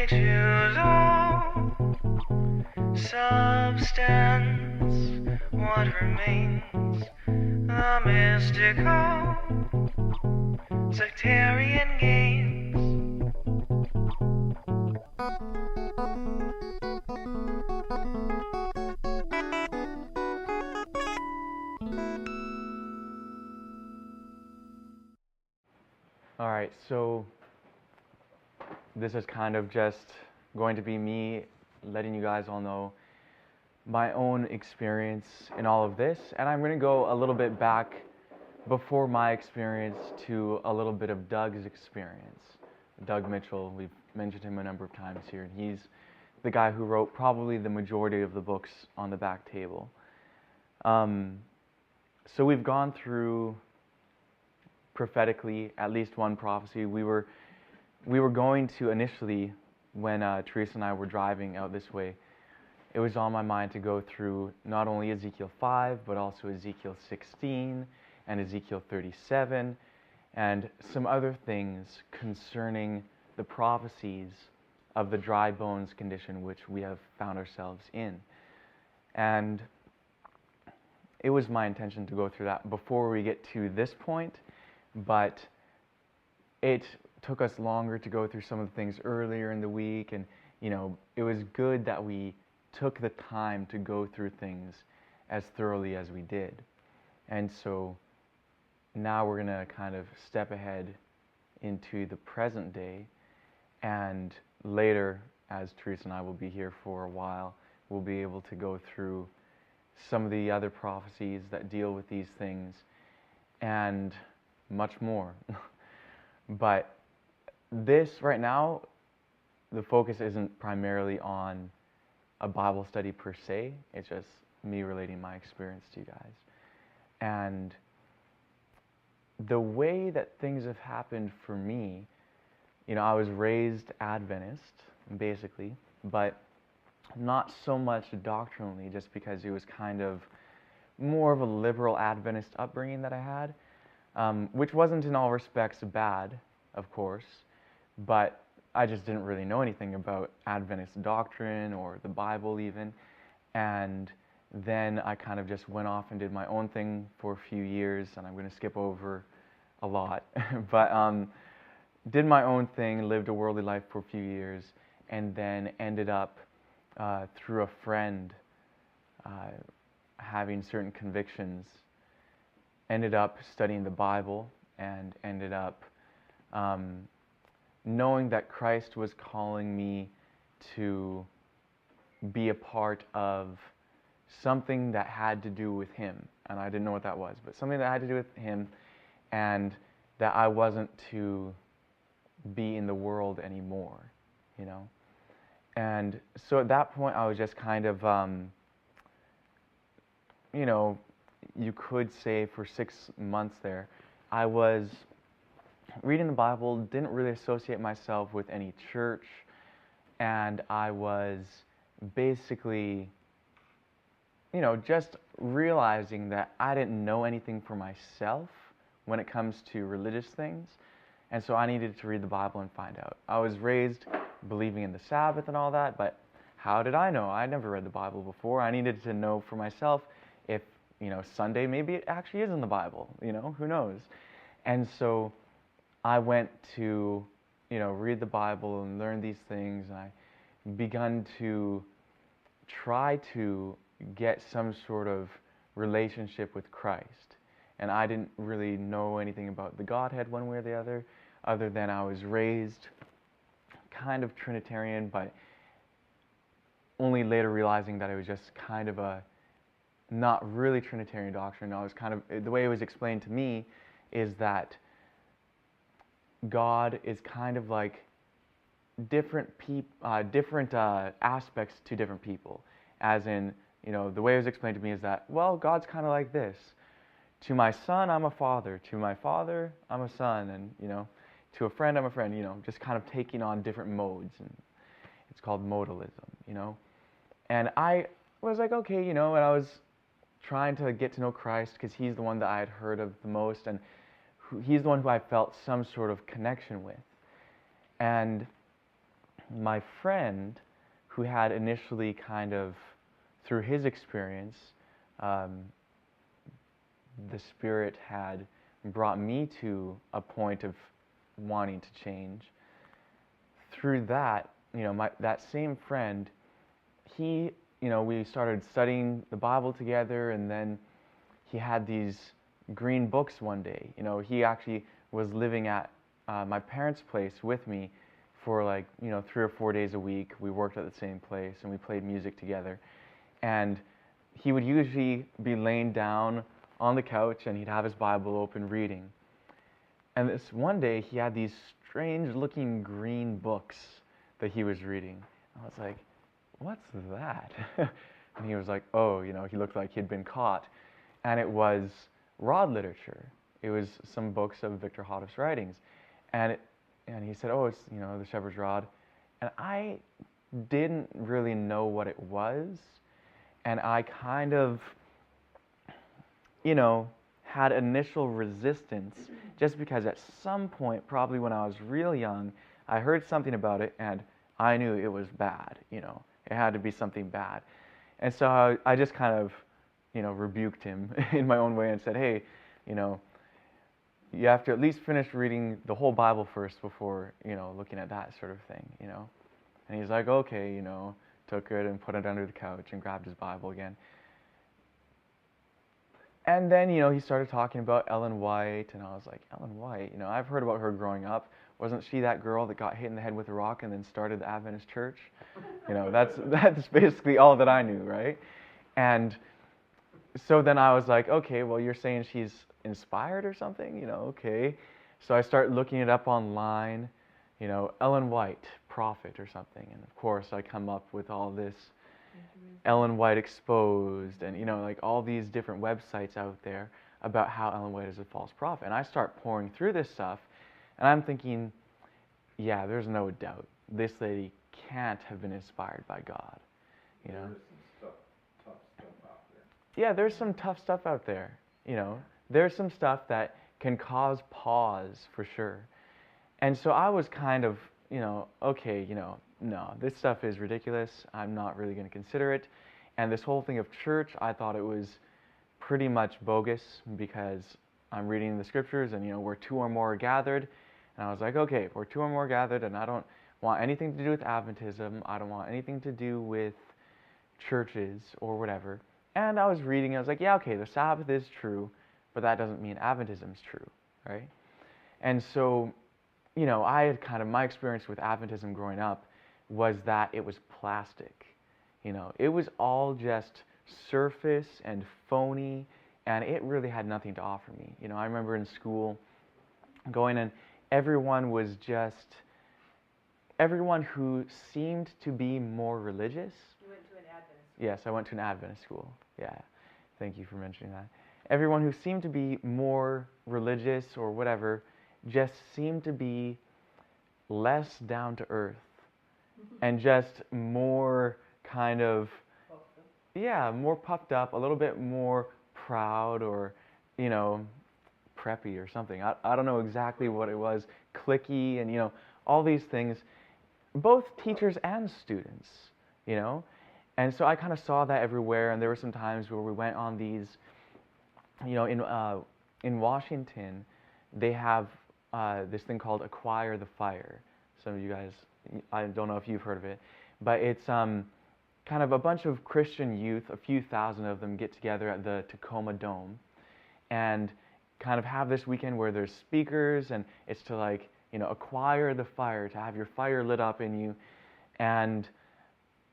we choose all substance, what remains the mystical sectarian gains. Alright, so this is kind of just going to be me letting you guys all know my own experience in all of this, and I'm going to go a little bit back before my experience to a little bit of Doug's experience. Doug Mitchell, we've mentioned him a number of times here, and he's the guy who wrote probably the majority of the books on the back table. So we've gone through prophetically at least one prophecy. We were going to initially, when Teresa and I were driving out this way, it was on my mind to go through not only Ezekiel 5, but also Ezekiel 16 and Ezekiel 37, and some other things concerning the prophecies of the dry bones condition which we have found ourselves in. And it was my intention to go through that before we get to this point, but it took us longer to go through some of the things earlier in the week, and it was good that we took the time to go through things as thoroughly as we did. And so now we're going to kind of step ahead into the present day, and later, as Teresa and I will be here for a while, we'll be able to go through some of the other prophecies that deal with these things and much more. But this right now, the focus isn't primarily on a Bible study per se. It's just me relating my experience to you guys. And the way that things have happened for me, I was raised Adventist, basically, but not so much doctrinally, just because it was kind of more of a liberal Adventist upbringing that I had, which wasn't in all respects bad, of course, but I just didn't really know anything about Adventist doctrine or the Bible even. And then I kind of just went off and did my own thing for a few years, and I'm going to skip over a lot, but did my own thing, lived a worldly life for a few years, and then ended up through a friend having certain convictions, ended up studying the Bible, and ended up knowing that Christ was calling me to be a part of something that had to do with Him. And I didn't know what that was, but something that had to do with Him, and that I wasn't to be in the world anymore, And so at that point, I was just kind of, you could say for 6 months there, I was reading the Bible, didn't really associate myself with any church, and I was basically, just realizing that I didn't know anything for myself when it comes to religious things, and so I needed to read the Bible and find out. I was raised believing in the Sabbath and all that, but how did I know? I never read the Bible before. I needed to know for myself if, Sunday maybe it actually is in the Bible, who knows? And so I went to, read the Bible and learn these things, and I begun to try to get some sort of relationship with Christ. And I didn't really know anything about the Godhead one way or the other than I was raised kind of Trinitarian, but only later realizing that it was just kind of a not really Trinitarian doctrine. I was kind of, the way it was explained to me is that God is kind of like different aspects to different people. As in, the way it was explained to me is that, well, God's kind of like this. To my son, I'm a father. To my father, I'm a son. And, to a friend, I'm a friend. Just kind of taking on different modes. And it's called modalism, And I was like, okay, and I was trying to get to know Christ because He's the one that I had heard of the most, and He's the one who I felt some sort of connection with. And my friend, who had initially kind of, through his experience, the Spirit had brought me to a point of wanting to change. Through that, that same friend, he, we started studying the Bible together, and then he had these green books one day. He actually was living at my parents' place with me for 3 or 4 days a week. We worked at the same place, and we played music together. And he would usually be laying down on the couch, and he'd have his Bible open reading. And this one day, he had these strange-looking green books that he was reading. I was like, "What's that?" And he was like, "Oh, he looked like he'd been caught." And it was rod literature. It was some books of Victor Houghton's writings. And he said, "Oh, it's, the Shepherd's Rod." And I didn't really know what it was. And I kind of, had initial resistance, just because at some point, probably when I was real young, I heard something about it, and I knew it was bad. It had to be something bad. And so I just kind of, rebuked him in my own way and said, "Hey, you have to at least finish reading the whole Bible first before, looking at that sort of thing, And he's like, "Okay," took it and put it under the couch and grabbed his Bible again. And then, he started talking about Ellen White, and I was like, "Ellen White, I've heard about her growing up. Wasn't she that girl that got hit in the head with a rock and then started the Adventist church?" That's basically all that I knew, right? And so then I was like, "Okay, well, you're saying she's inspired or something, okay." So I start looking it up online, Ellen White, prophet or something. And of course, I come up with all this Ellen White exposed, and all these different websites out there about how Ellen White is a false prophet. And I start pouring through this stuff, and I'm thinking, yeah, there's no doubt this lady can't have been inspired by God. There's some tough stuff out there. Yeah, there's some tough stuff out there. There's some stuff that can cause pause for sure. And so I was kind of, okay, no, this stuff is ridiculous. I'm not really going to consider it. And this whole thing of church, I thought it was pretty much bogus, because I'm reading the scriptures and, where 2 or more are gathered. And I was like, okay, if we're 2 or more gathered, and I don't want anything to do with Adventism, I don't want anything to do with churches or whatever. And I was reading, I was like, yeah, okay, the Sabbath is true, but that doesn't mean Adventism is true, right? And so, I had kind of, my experience with Adventism growing up was that it was plastic. It was all just surface and phony, and it really had nothing to offer me. I remember in school going, and everyone who seemed to be more religious. You went to an Adventist school? Yes, I went to an Adventist school. Yeah, thank you for mentioning that. Everyone who seemed to be more religious or whatever just seemed to be less down to earth and just more kind of, more puffed up, a little bit more proud, or, preppy or something. I don't know exactly what it was, cliquey, and, all these things, both teachers and students, And so I kind of saw that everywhere, and there were some times where we went on these, in Washington, they have this thing called Acquire the Fire. Some of you guys, I don't know if you've heard of it, but it's kind of a bunch of Christian youth, a few thousand of them, get together at the Tacoma Dome and kind of have this weekend where there's speakers, and it's to acquire the fire, to have your fire lit up in you. And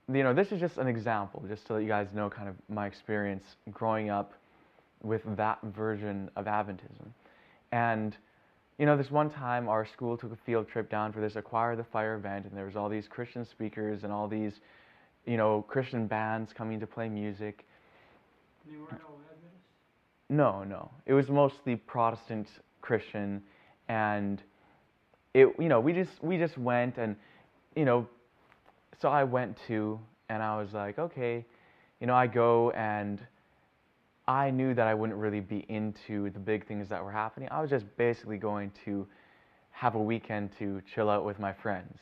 this is just an example, just to let you guys know kind of my experience growing up with that version of Adventism. And this one time our school took a field trip down for this Acquire the Fire event, and there was all these Christian speakers and all these, Christian bands coming to play music. You weren't all Adventists? No. It was mostly Protestant Christian, and we just went, and so I went too, and I was like, okay, I go, and I knew that I wouldn't really be into the big things that were happening. I was just basically going to have a weekend to chill out with my friends,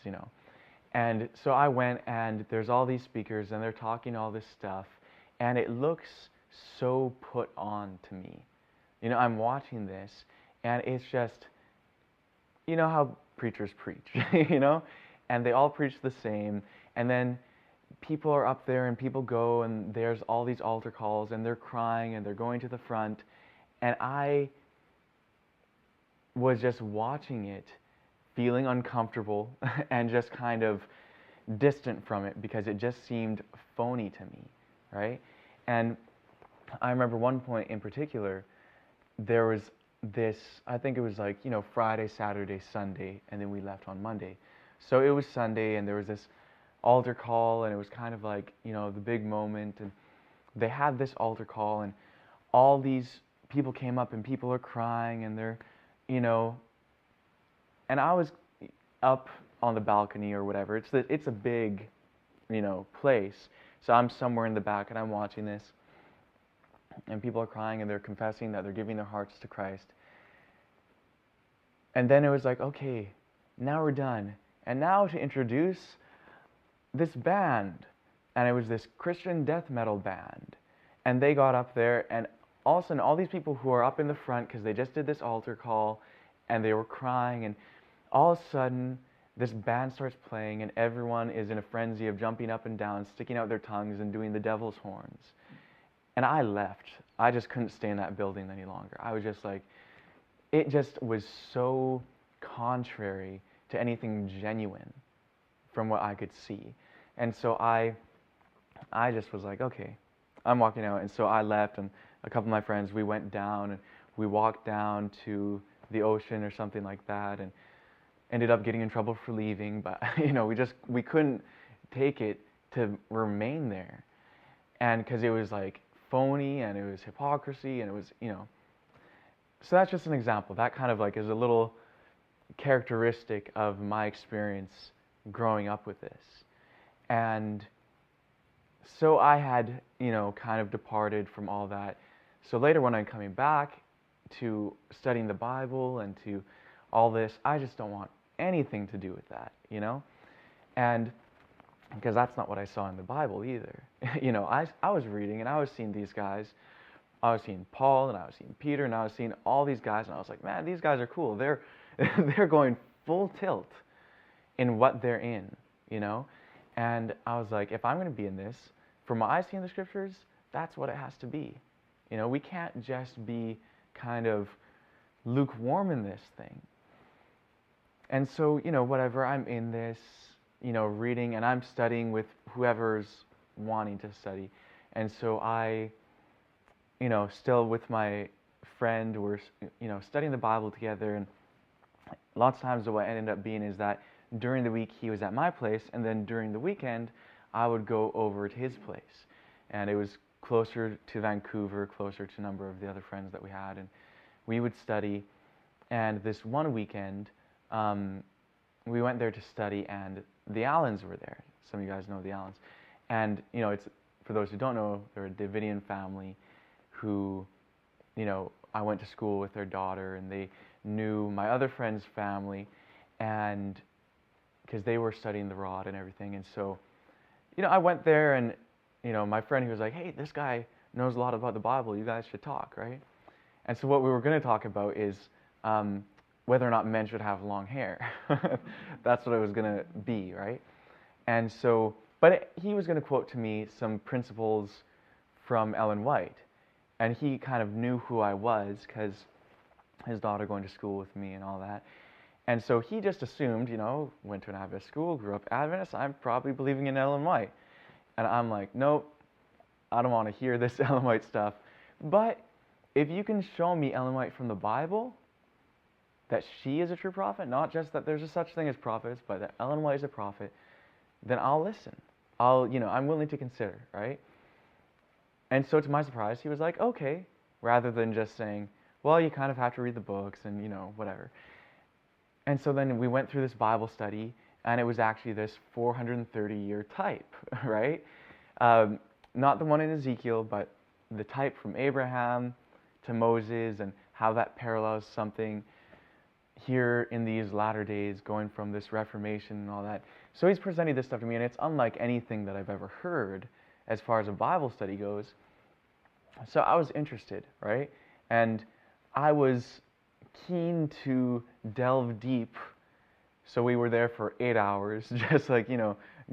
And so I went, and there's all these speakers, and they're talking all this stuff, and it looks so put on to me. You know, I'm watching this, and it's just, you know how preachers preach, you know? And they all preach the same, and then people are up there, and people go, and there's all these altar calls, and they're crying, and they're going to the front, and I was just watching it, feeling uncomfortable, and just kind of distant from it, because it just seemed phony to me, right? And I remember one point in particular, there was this, I think it was like, you know, Friday, Saturday, Sunday, and then we left on Monday. So it was Sunday, and there was this altar call, and it was kind of like, you know, the big moment, and they had this altar call, and all these people came up, and people are crying, and they're, you know, and I was up on the balcony or whatever. It's a big, you know, place. So I'm somewhere in the back, and I'm watching this, and people are crying, and they're confessing that they're giving their hearts to Christ. And then it was like, okay, now we're done. And now to introduce this band. And it was this Christian death metal band. And they got up there, and all of a sudden, all these people who are up in the front, because they just did this altar call, and they were crying, and all of a sudden, this band starts playing, and everyone is in a frenzy of jumping up and down, sticking out their tongues, and doing the devil's horns. And I left. I just couldn't stay in that building any longer. I was just like, it just was so contrary to anything genuine from what I could see. And so I just was like, okay, I'm walking out. And so I left, and a couple of my friends, we went down, and we walked down to the ocean or something like that, and ended up getting in trouble for leaving. But, you know, we couldn't take it to remain there. And because it was like phony, and it was hypocrisy, and it was, you know. So that's just an example. That kind of like is a little characteristic of my experience growing up with this. And so I had, you know, kind of departed from all that. So later when I'm coming back to studying the Bible and to all this, I just don't want anything to do with that, you know? And because that's not what I saw in the Bible either. You know, I was reading, and I was seeing these guys. I was seeing Paul, and I was seeing Peter, and I was seeing all these guys, and I was like, man, these guys are cool. They're they're going full tilt in what they're in, you know? And I was like, if I'm going to be in this, from what I see in the scriptures, that's what it has to be. You know, we can't just be kind of lukewarm in this thing. And so, you know, whatever, I'm in this, you know, reading, and I'm studying with whoever's wanting to study. And so I, you know, still with my friend, we're, you know, studying the Bible together, and lots of times what ended up being is that during the week he was at my place, and then during the weekend I would go over to his place. And it was closer to Vancouver, closer to a number of the other friends that we had, and we would study. And this one weekend, we went there to study, and the Allens were there. Some of you guys know the Allens. And, you know, it's, for those who don't know, they're a Davidian family who, you know, I went to school with their daughter, and they knew my other friend's family, and because they were studying the rod and everything. And so, you know, I went there, and, you know, my friend, he was like, hey, this guy knows a lot about the Bible. You guys should talk, right? And so what we were going to talk about is whether or not men should have long hair. That's what it was going to be, right? And so, but he was going to quote to me some principles from Ellen White. And he kind of knew who I was because his daughter going to school with me and all that. And so he just assumed, you know, went to an Adventist school, grew up Adventist, I'm probably believing in Ellen White. And I'm like, nope, I don't want to hear this Ellen White stuff. But if you can show me Ellen White from the Bible, that she is a true prophet, not just that there's a such thing as prophets, but that Ellen White is a prophet, then I'll listen. I'm willing to consider, right? And so to my surprise, he was like, okay, rather than just saying, well, you kind of have to read the books and, you know, whatever. And so then we went through this Bible study, and it was actually this 430-year type, right? Not the one in Ezekiel, but the type from Abraham to Moses, and how that parallels something, here in these latter days, going from this Reformation and all that. So he's presenting this stuff to me, and it's unlike anything that I've ever heard as far as a Bible study goes. So I was interested, right? And I was keen to delve deep. So we were there for 8 hours, just like,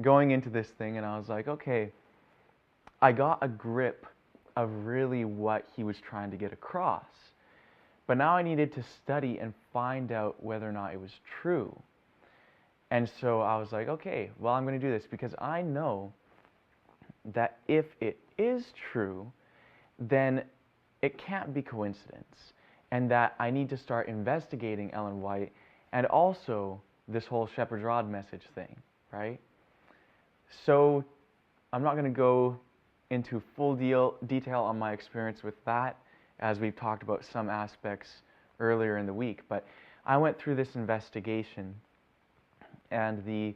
going into this thing, and I was like, okay, I got a grip of really what he was trying to get across. But now I needed to study and find out whether or not it was true. And so I was like, okay, well, I'm going to do this because I know that if it is true, then it can't be coincidence. And that I need to start investigating Ellen White and also this whole shepherd's rod message thing, right? So I'm not going to go into full detail on my experience with that, as we've talked about some aspects earlier in the week. But I went through this investigation, and the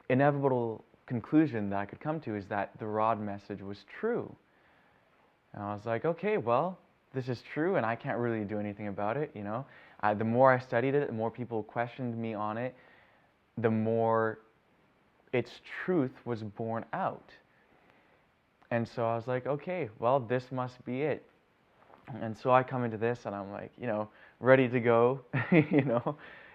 inevitable conclusion that I could come to is that the rod message was true. And I was like, okay, well, this is true, and I can't really do anything about it, The more I studied it, the more people questioned me on it, the more its truth was borne out. And so I was like, okay, well, this must be it. And so I come into this, and I'm like, ready to go,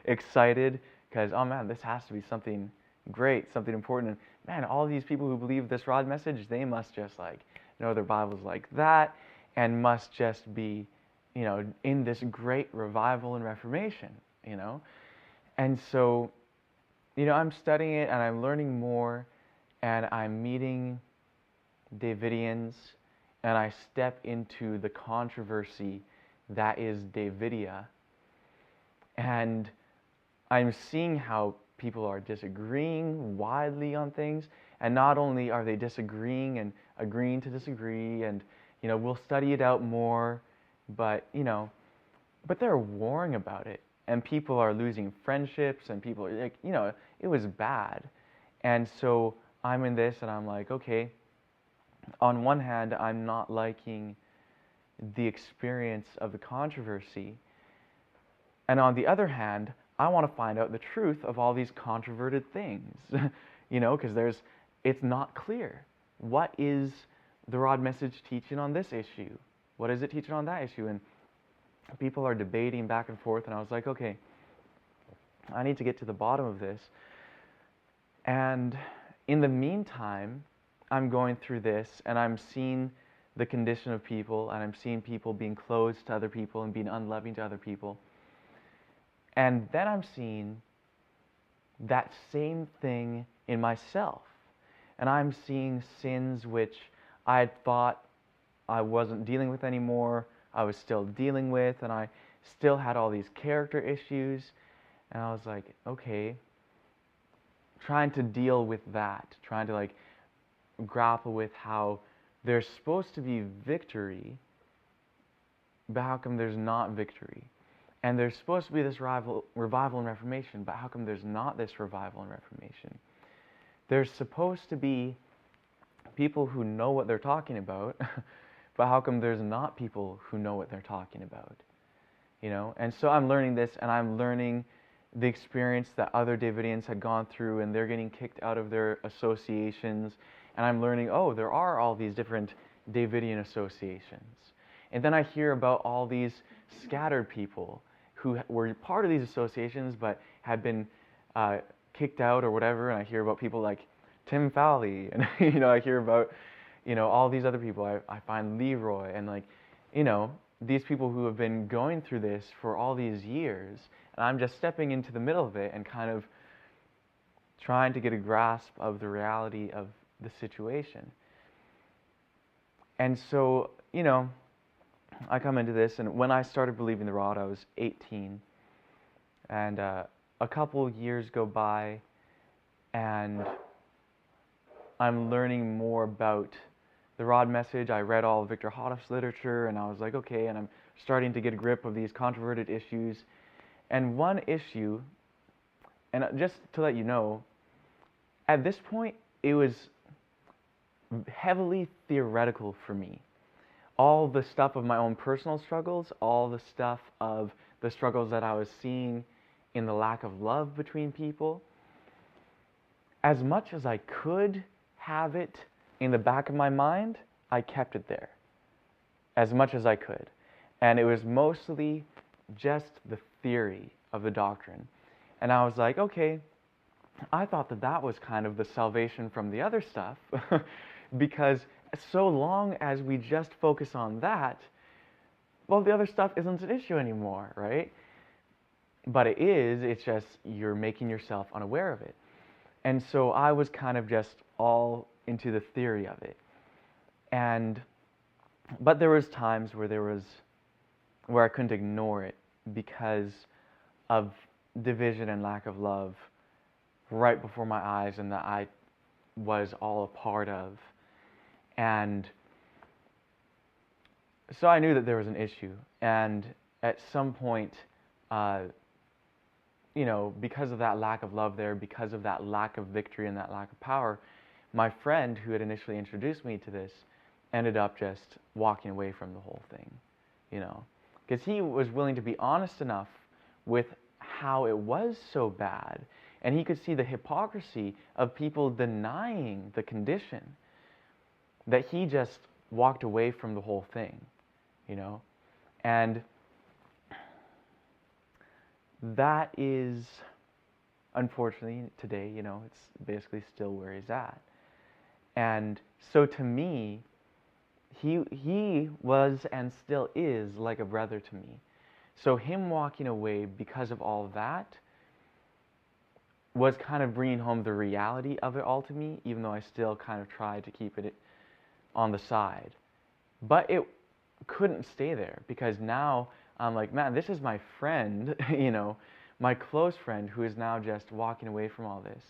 excited, because, oh man, this has to be something great, something important. And man, all these people who believe this rod message, they must just know their Bibles like that, and must just be, in this great revival and Reformation, And so, I'm studying it, and I'm learning more, and I'm meeting Davidians, and I step into the controversy that is Davidia, and I'm seeing how people are disagreeing widely on things, and not only are they disagreeing and agreeing to disagree, and we'll study it out more, but but they're warring about it, and people are losing friendships, and people are like, it was bad. And so I'm in this, and I'm like, okay, on one hand, I'm not liking the experience of the controversy, and on the other hand, I want to find out the truth of all these controverted things, because it's not clear. What is the rod message teaching on this issue? What is it teaching on that issue? And people are debating back and forth, and I was like, okay, I need to get to the bottom of this. And in the meantime, I'm going through this, and I'm seeing the condition of people, and I'm seeing people being closed to other people and being unloving to other people. And then I'm seeing that same thing in myself. And I'm seeing sins which I had thought I wasn't dealing with anymore, I was still dealing with, and I still had all these character issues. And I was like, okay, trying to deal with that, trying to grapple with how there's supposed to be victory, but how come there's not victory? And there's supposed to be this revival and Reformation, but how come there's not this revival and Reformation? There's supposed to be people who know what they're talking about, but how come there's not people who know what they're talking about? And so I'm learning this, and I'm learning the experience that other Davidians had gone through, and they're getting kicked out of their associations, and I'm learning, oh, there are all these different Davidian associations. And then I hear about all these scattered people who were part of these associations but had been kicked out or whatever, and I hear about people like Tim Fowley, and I hear about all these other people. I find Leroy, and these people who have been going through this for all these years, and I'm just stepping into the middle of it and kind of trying to get a grasp of the reality of the situation. And so, I come into this, and when I started believing the rod, I was 18, and a couple years go by, and I'm learning more about the rod message. I read all of Victor Hoddeff's literature, and I was like, okay, and I'm starting to get a grip of these controverted issues. And one issue, and just to let you know, at this point, it was heavily theoretical for me. All the stuff of my own personal struggles, all the stuff of the struggles that I was seeing in the lack of love between people, as much as I could have it in the back of my mind, I kept it there as much as I could. And it was mostly just the theory of the doctrine. And I was like, okay, I thought that that was kind of the salvation from the other stuff, because so long as we just focus on that, well, the other stuff isn't an issue anymore, right? But it is, it's just you're making yourself unaware of it. And so I was kind of just all into the theory of it. But there was times where I couldn't ignore it because of division and lack of love right before my eyes, and that I was all a part of. And so I knew that there was an issue. And at some point, because of that lack of love there, because of that lack of victory and that lack of power, my friend who had initially introduced me to this ended up just walking away from the whole thing, because he was willing to be honest enough with how it was so bad, and he could see the hypocrisy of people denying the condition, that he just walked away from the whole thing, and that is, unfortunately, today, it's basically still where he's at. And so to me, he was and still is like a brother to me. So him walking away because of all that was kind of bringing home the reality of it all to me, even though I still kind of tried to keep it on the side. But it couldn't stay there, because now I'm like, man, this is my friend, my close friend, who is now just walking away from all this.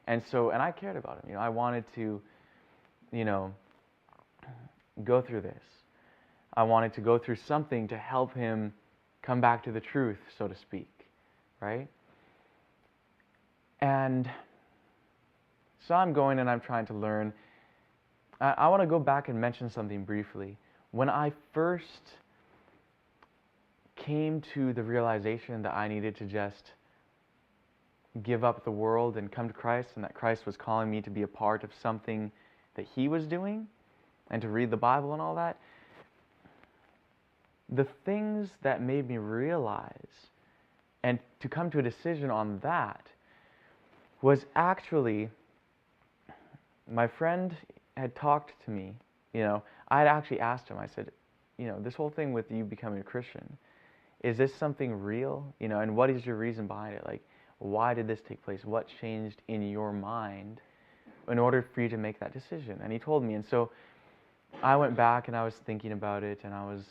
And I cared about him, I wanted to, go through this. I wanted to go through something to help him come back to the truth, so to speak, right? And so I'm going and I'm trying to learn. I want to go back and mention something briefly. When I first came to the realization that I needed to just give up the world and come to Christ, and that Christ was calling me to be a part of something that He was doing, and to read the Bible and all that, the things that made me realize and to come to a decision on that was actually, my friend had talked to me, I had actually asked him, I said, this whole thing with you becoming a Christian, is this something real? And what is your reason behind it? Like, why did this take place? What changed in your mind in order for you to make that decision? And he told me. And so I went back and I was thinking about it, and I was,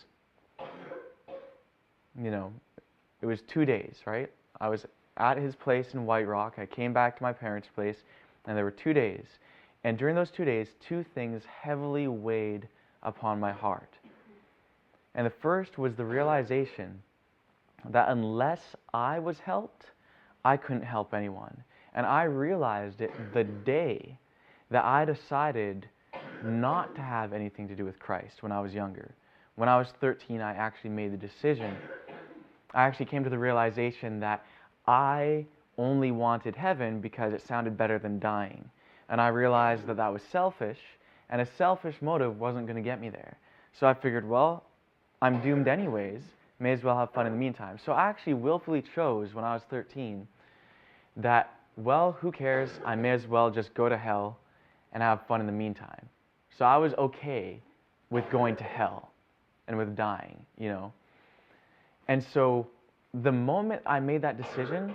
it was 2 days, right? I was at his place in White Rock. I came back to my parents' place, and there were 2 days. And during those 2 days, two things heavily weighed upon my heart. And the first was the realization that unless I was helped, I couldn't help anyone. And I realized it the day that I decided not to have anything to do with Christ when I was younger. When I was 13, I actually made the decision. I actually came to the realization that I only wanted heaven because it sounded better than dying. And I realized that that was selfish, and a selfish motive wasn't going to get me there. So I figured, well, I'm doomed anyways, may as well have fun in the meantime. So I actually willfully chose when I was 13 that, well, who cares? I may as well just go to hell and have fun in the meantime. So I was okay with going to hell and with dying, And so the moment I made that decision,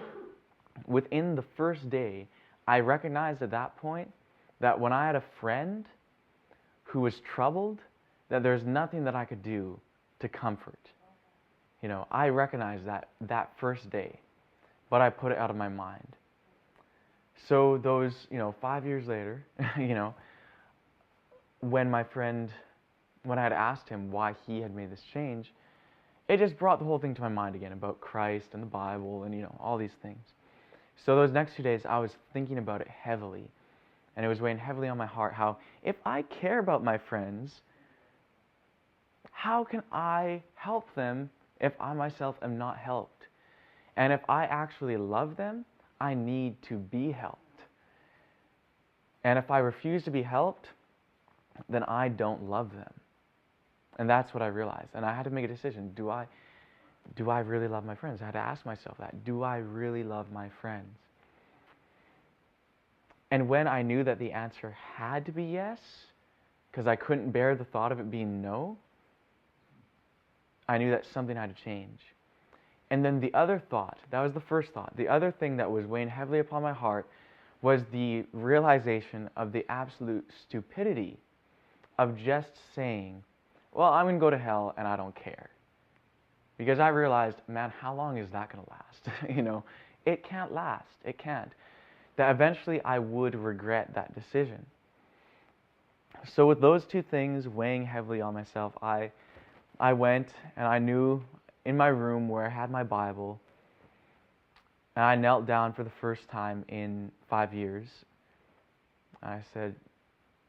within the first day, I recognized at that point that when I had a friend who was troubled, that there's nothing that I could do to comfort. I recognized that first day, but I put it out of my mind. So those, 5 years later, when I had asked him why he had made this change, it just brought the whole thing to my mind again about Christ and the Bible and, all these things. So those next 2 days, I was thinking about it heavily, and it was weighing heavily on my heart how if I care about my friends, how can I help them if I myself am not helped? And if I actually love them, I need to be helped. And if I refuse to be helped, then I don't love them. And that's what I realized. And I had to make a decision. Do I really love my friends? I had to ask myself that. Do I really love my friends? And when I knew that the answer had to be yes, because I couldn't bear the thought of it being no, I knew that something had to change. And then the other thought, that was the first thought, the other thing that was weighing heavily upon my heart was the realization of the absolute stupidity of just saying, well, I'm going to go to hell and I don't care. Because I realized, man, how long is that going to last? It can't last. It can't. That eventually I would regret that decision. So with those two things weighing heavily on myself, I went and I knew in my room where I had my Bible, and I knelt down for the first time in 5 years. I said,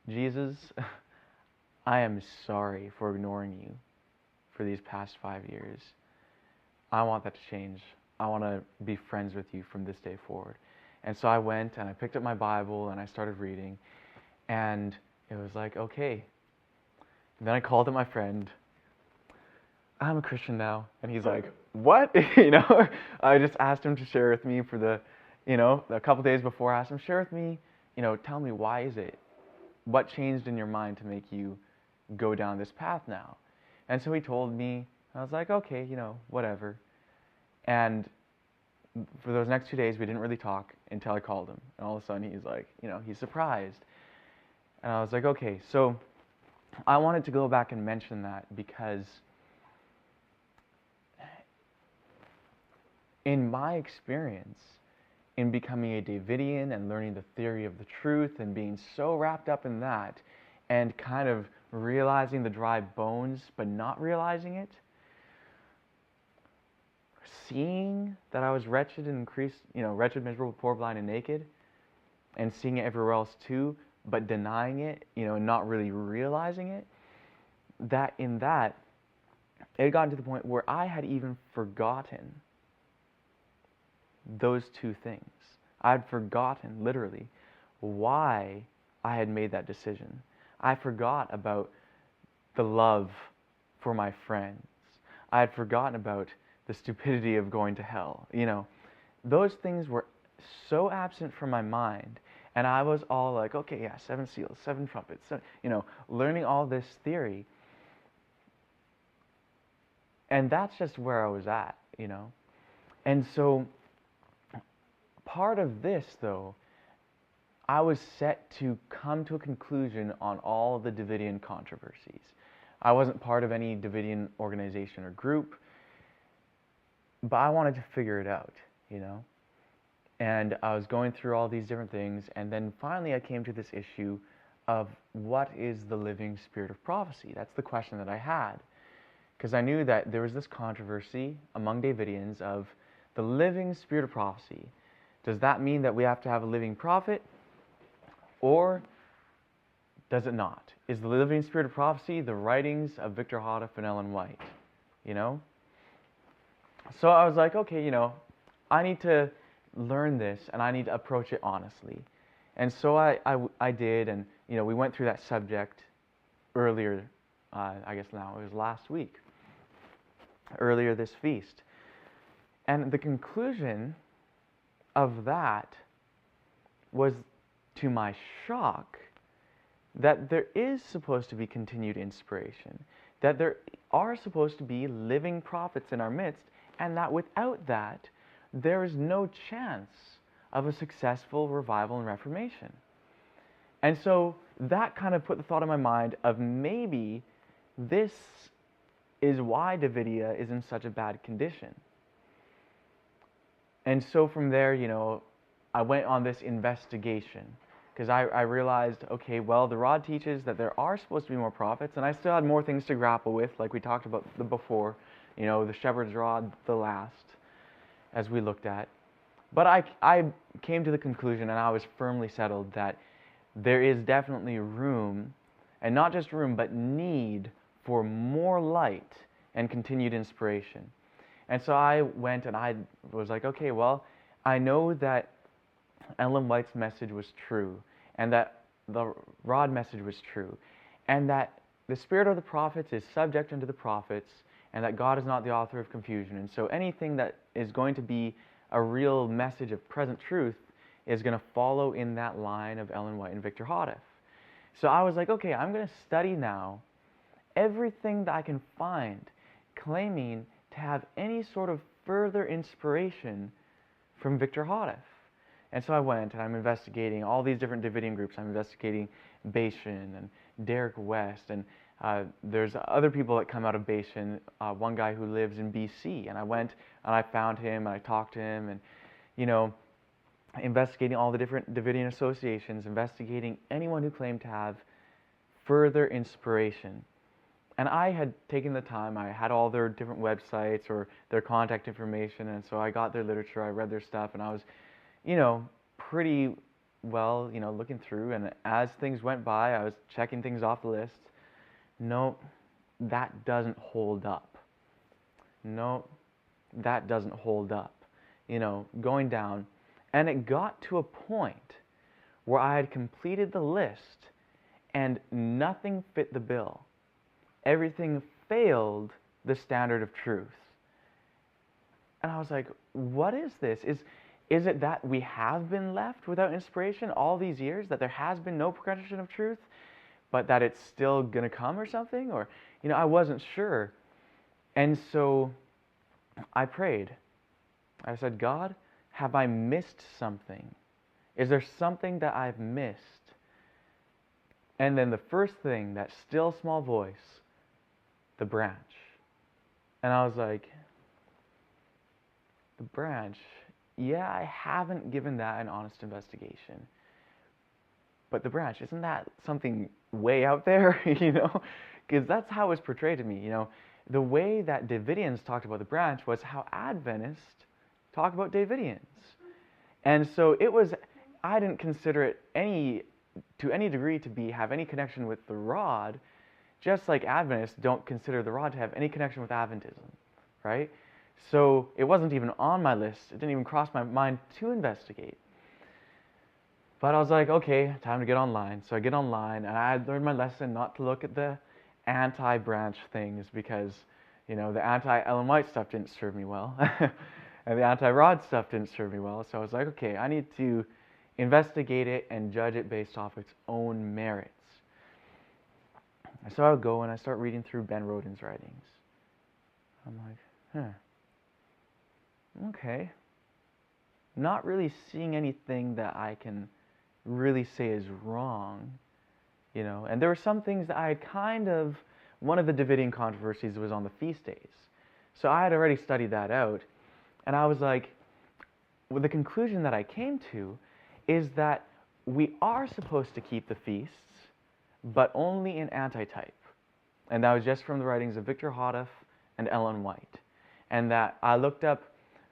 Jesus, I am sorry for ignoring you for these past 5 years. I want that to change. I want to be friends with you from this day forward. And so I went and I picked up my Bible and I started reading. And it was like, okay. And then I called up my friend. I'm a Christian now. And he's like, what? I just asked him to share with me for a couple days before. I asked him, share with me, tell me, why is it? What changed in your mind to make you go down this path now? And so he told me. I was like, okay, whatever. And for those next 2 days, we didn't really talk until I called him. And all of a sudden, he's like, he's surprised. And I was like, okay. So I wanted to go back and mention that because in my experience in becoming a Davidian and learning the theory of the truth and being so wrapped up in that and kind of realizing the dry bones but not realizing it, seeing that I was wretched, miserable, poor, blind, and naked, and seeing it everywhere else too, but denying it, and not really realizing it, that it had gotten to the point where I had even forgotten those two things. I had forgotten, literally, why I had made that decision. I forgot about the love for my friends. I had forgotten about the stupidity of going to hell. Those things were so absent from my mind, and I was all like, okay, yeah, 7 seals, 7 trumpets, learning all this theory. And that's just where I was at, And so part of this, though, I was set to come to a conclusion on all of the Davidian controversies. I wasn't part of any Davidian organization or group, but I wanted to figure it out, And I was going through all these different things, and then finally I came to this issue of what is the living spirit of prophecy? That's the question that I had. Because I knew that there was this controversy among Davidians of the living spirit of prophecy. Does that mean that we have to have a living prophet? Or does it not? Is the living spirit of prophecy the writings of Victor Houghton and Ellen White? So I was like, okay, I need to learn this and I need to approach it honestly. And so I did, and we went through that subject earlier, I guess now it was last week, earlier this feast. And the conclusion of that was, to my shock, that there is supposed to be continued inspiration, that there are supposed to be living prophets in our midst, and that without that, there is no chance of a successful revival and reformation. And so that kind of put the thought in my mind of maybe this is why Davidia is in such a bad condition. And so from there, I went on this investigation because I realized, okay, well, the Rod teaches that there are supposed to be more prophets, and I still had more things to grapple with, like we talked about before, the shepherd's rod, the last, as we looked at. But I came to the conclusion, and I was firmly settled, that there is definitely room, and not just room, but need for more light and continued inspiration. And so I went and I was like, okay, well, I know that Ellen White's message was true, and that the rod message was true, and that the spirit of the prophets is subject unto the prophets, and that God is not the author of confusion. And so anything that is going to be a real message of present truth is going to follow in that line of Ellen White and Victor Houteff. So I was like, okay, I'm going to study now everything that I can find claiming to have any sort of further inspiration from Victor Houteff. And so I went and I'm investigating all these different Davidian groups. I'm investigating Bashan and Derek West, and there's other people that come out of Bashan. One guy who lives in BC, and I went and I found him and I talked to him, and investigating all the different Davidian associations, investigating anyone who claimed to have further inspiration. And I had taken the time, I had all their different websites or their contact information, and so I got their literature, I read their stuff, and I was, pretty well, looking through, and as things went by, I was checking things off the list. No, that doesn't hold up. No, that doesn't hold up. Going down, and it got to a point where I had completed the list, and nothing fit the bill. Everything failed the standard of truth. And I was like, what is this? Is it that we have been left without inspiration all these years, that there has been no progression of truth, but that it's still going to come or something? Or, I wasn't sure. And so I prayed. I said, God, have I missed something? Is there something that I've missed? And then the first thing, that still small voice, the branch. And I was like, the branch, yeah, I haven't given that an honest investigation. But the branch, isn't that something way out there, Because that's how it was portrayed to me, The way that Davidians talked about the branch was how Adventists talk about Davidians. And so I didn't consider it to any degree to have any connection with the rod, just like Adventists don't consider the rod to have any connection with Adventism, right? So it wasn't even on my list. It didn't even cross my mind to investigate. But I was like, okay, time to get online. So I get online, and I learned my lesson not to look at the anti-branch things because, the anti-Ellen White stuff didn't serve me well. And the anti-rod stuff didn't serve me well. So I was like, okay, I need to investigate it and judge it based off its own merits. So I would go and I start reading through Ben Rodin's writings. I'm like, okay. Not really seeing anything that I can really say is wrong, And there were some things that I had one of the Davidian controversies was on the feast days. So I had already studied that out. And I was like, the conclusion that I came to is that we are supposed to keep the feasts, but only in antitype. And that was just from the writings of Victor Houteff and Ellen White. And that I looked up,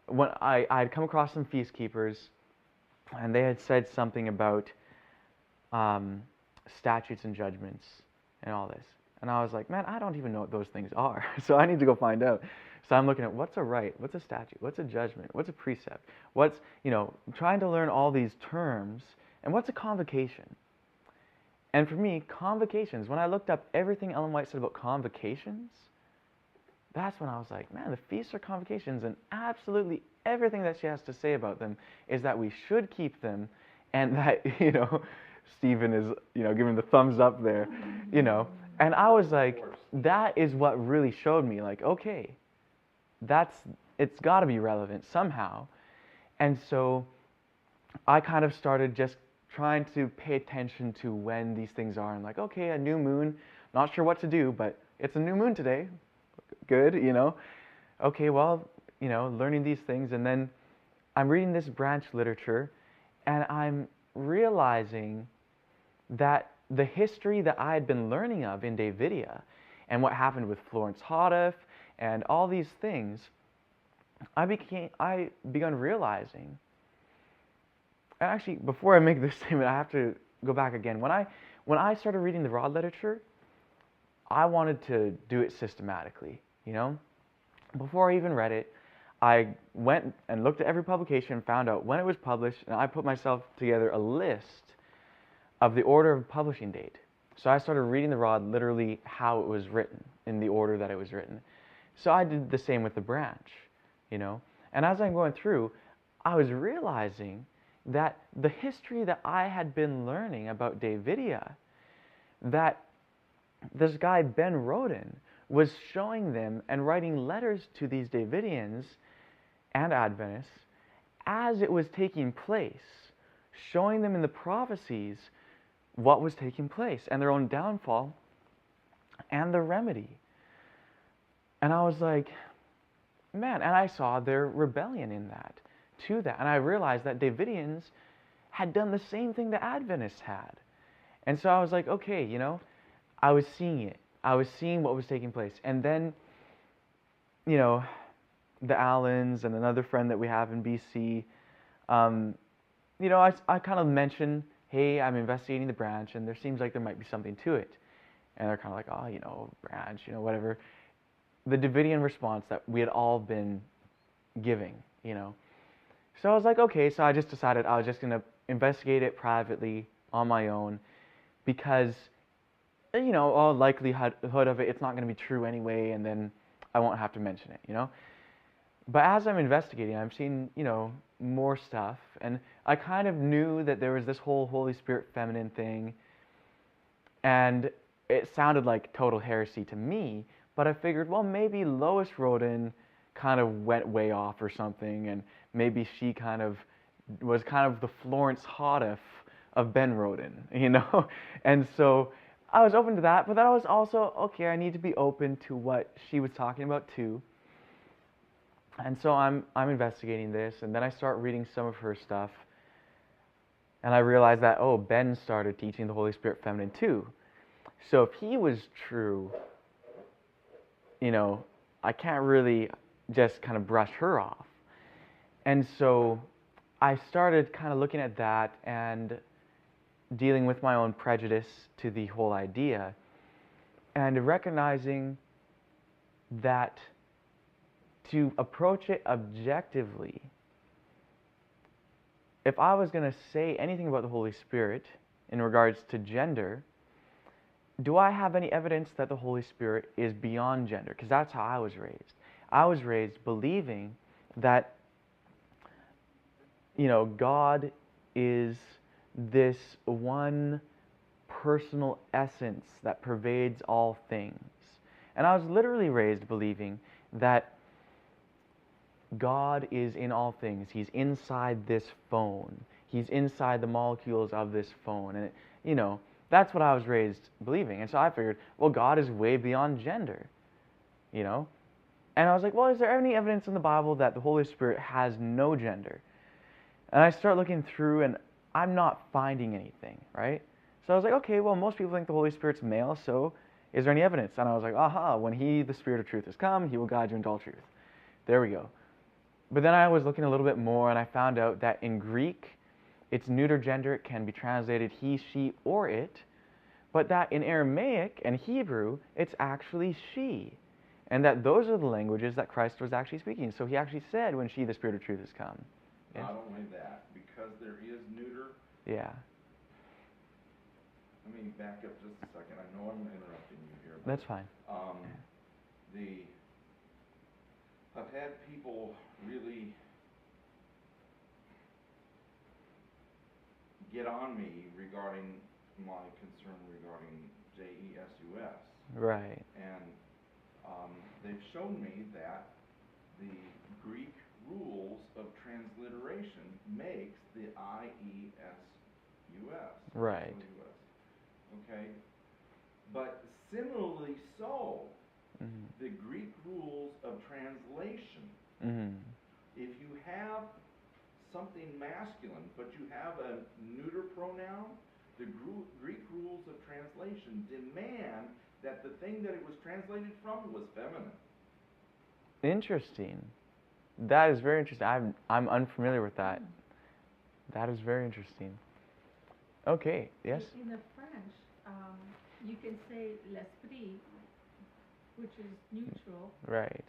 when I had come across some feast keepers, and they had said something about statutes and judgments and all this. And I was like, man, I don't even know what those things are. So I need to go find out. So I'm looking at what's a rite, what's a statute, what's a judgment, what's a precept, what's, trying to learn all these terms, and what's a convocation. And for me, convocations, when I looked up everything Ellen White said about convocations, that's when I was like, man, the feasts are convocations, and absolutely everything that she has to say about them is that we should keep them, and that, Stephen is, giving the thumbs up there, And I was like, that is what really showed me, like, okay, it's got to be relevant somehow. And so I kind of started just trying to pay attention to when these things are. I'm like, okay, a new moon, not sure what to do, but it's a new moon today. Good, Okay, well, learning these things. And then I'm reading this branch literature, and I'm realizing that the history that I had been learning of in Davidia and what happened with Florence Houteff and all these things, I began realizing. And actually, before I make this statement, I have to go back again. When I started reading the rod literature, I wanted to do it systematically, Before I even read it, I went and looked at every publication, found out when it was published, and I put myself together a list of the order of publishing date. So I started reading the Rod literally how it was written, in the order that it was written. So I did the same with the Branch, you know. And as I'm going through, I was realizing that the history that I had been learning about Davidia, that this guy Ben Roden was showing them and writing letters to these Davidians and Adventists as it was taking place, showing them in the prophecies what was taking place and their own downfall and the remedy. And I was like, man, and I saw their rebellion in that, to that. And I realized that Davidians had done the same thing the Adventists had. And so I was like, okay, you know, I was seeing it. I was seeing what was taking place. And then, you know, the Allens and another friend that we have in BC, you know, I kind of mentioned, hey, I'm investigating the Branch, and there seems like there might be something to it. And they're kind of like, oh, you know, Branch, you know, whatever. The Davidian response that we had all been giving, you know. So I was like, okay, so I just decided I was just going to investigate it privately on my own because, you know, all likelihood of it, it's not going to be true anyway, and then I won't have to mention it, you know. But as I'm investigating, I'm seeing, you know, more stuff, and I kind of knew that there was this whole Holy Spirit feminine thing, and it sounded like total heresy to me, but I figured, well, maybe Lois Roden kind of went way off or something, and maybe she kind of was kind of the Florence Houghton of Ben Roden, you know? And so I was open to that, but then I was also, okay, I need to be open to what she was talking about too. And so I'm investigating this, and then I start reading some of her stuff, and I realize that, oh, Ben started teaching the Holy Spirit feminine too. So if he was true, you know, I can't really just kind of brush her off. And so I started kind of looking at that and dealing with my own prejudice to the whole idea and recognizing that to approach it objectively, if I was going to say anything about the Holy Spirit in regards to gender, do I have any evidence that the Holy Spirit is beyond gender? Because that's how I was raised. I was raised believing that, you know, God is this one personal essence that pervades all things. And I was literally raised believing that God is in all things. He's inside this phone. He's inside the molecules of this phone. And, you know, that's what I was raised believing. And so I figured, well, God is way beyond gender, you know? And I was like, well, is there any evidence in the Bible that the Holy Spirit has no gender? And I start looking through, and I'm not finding anything, right? So I was like, okay, well, most people think the Holy Spirit's male, so is there any evidence? And I was like, aha, when He, the Spirit of truth, has come, He will guide you into all truth. There we go. But then I was looking a little bit more, and I found out that in Greek, it's neuter gender. It can be translated he, she, or it. But that in Aramaic and Hebrew, it's actually she. And that those are the languages that Christ was actually speaking. So He actually said, when she, the Spirit of truth, has come. Yeah? Not only that, because there is neuter. Yeah. Let me back up just a second. I know I'm interrupting you here. That's fine. I've had people really get on me regarding my concern regarding JESUS. Right. And they've shown me that the Greek rules of transliteration makes the IESUS. Right. Okay? But similarly so, the Greek rules of translation, if you have something masculine, but you have a neuter pronoun, the Greek rules of translation demand that the thing that it was translated from was feminine. Interesting. That is very interesting. I'm unfamiliar with that. That is very interesting. Okay, yes? In the French, you can say l'esprit, which is neutral, Right.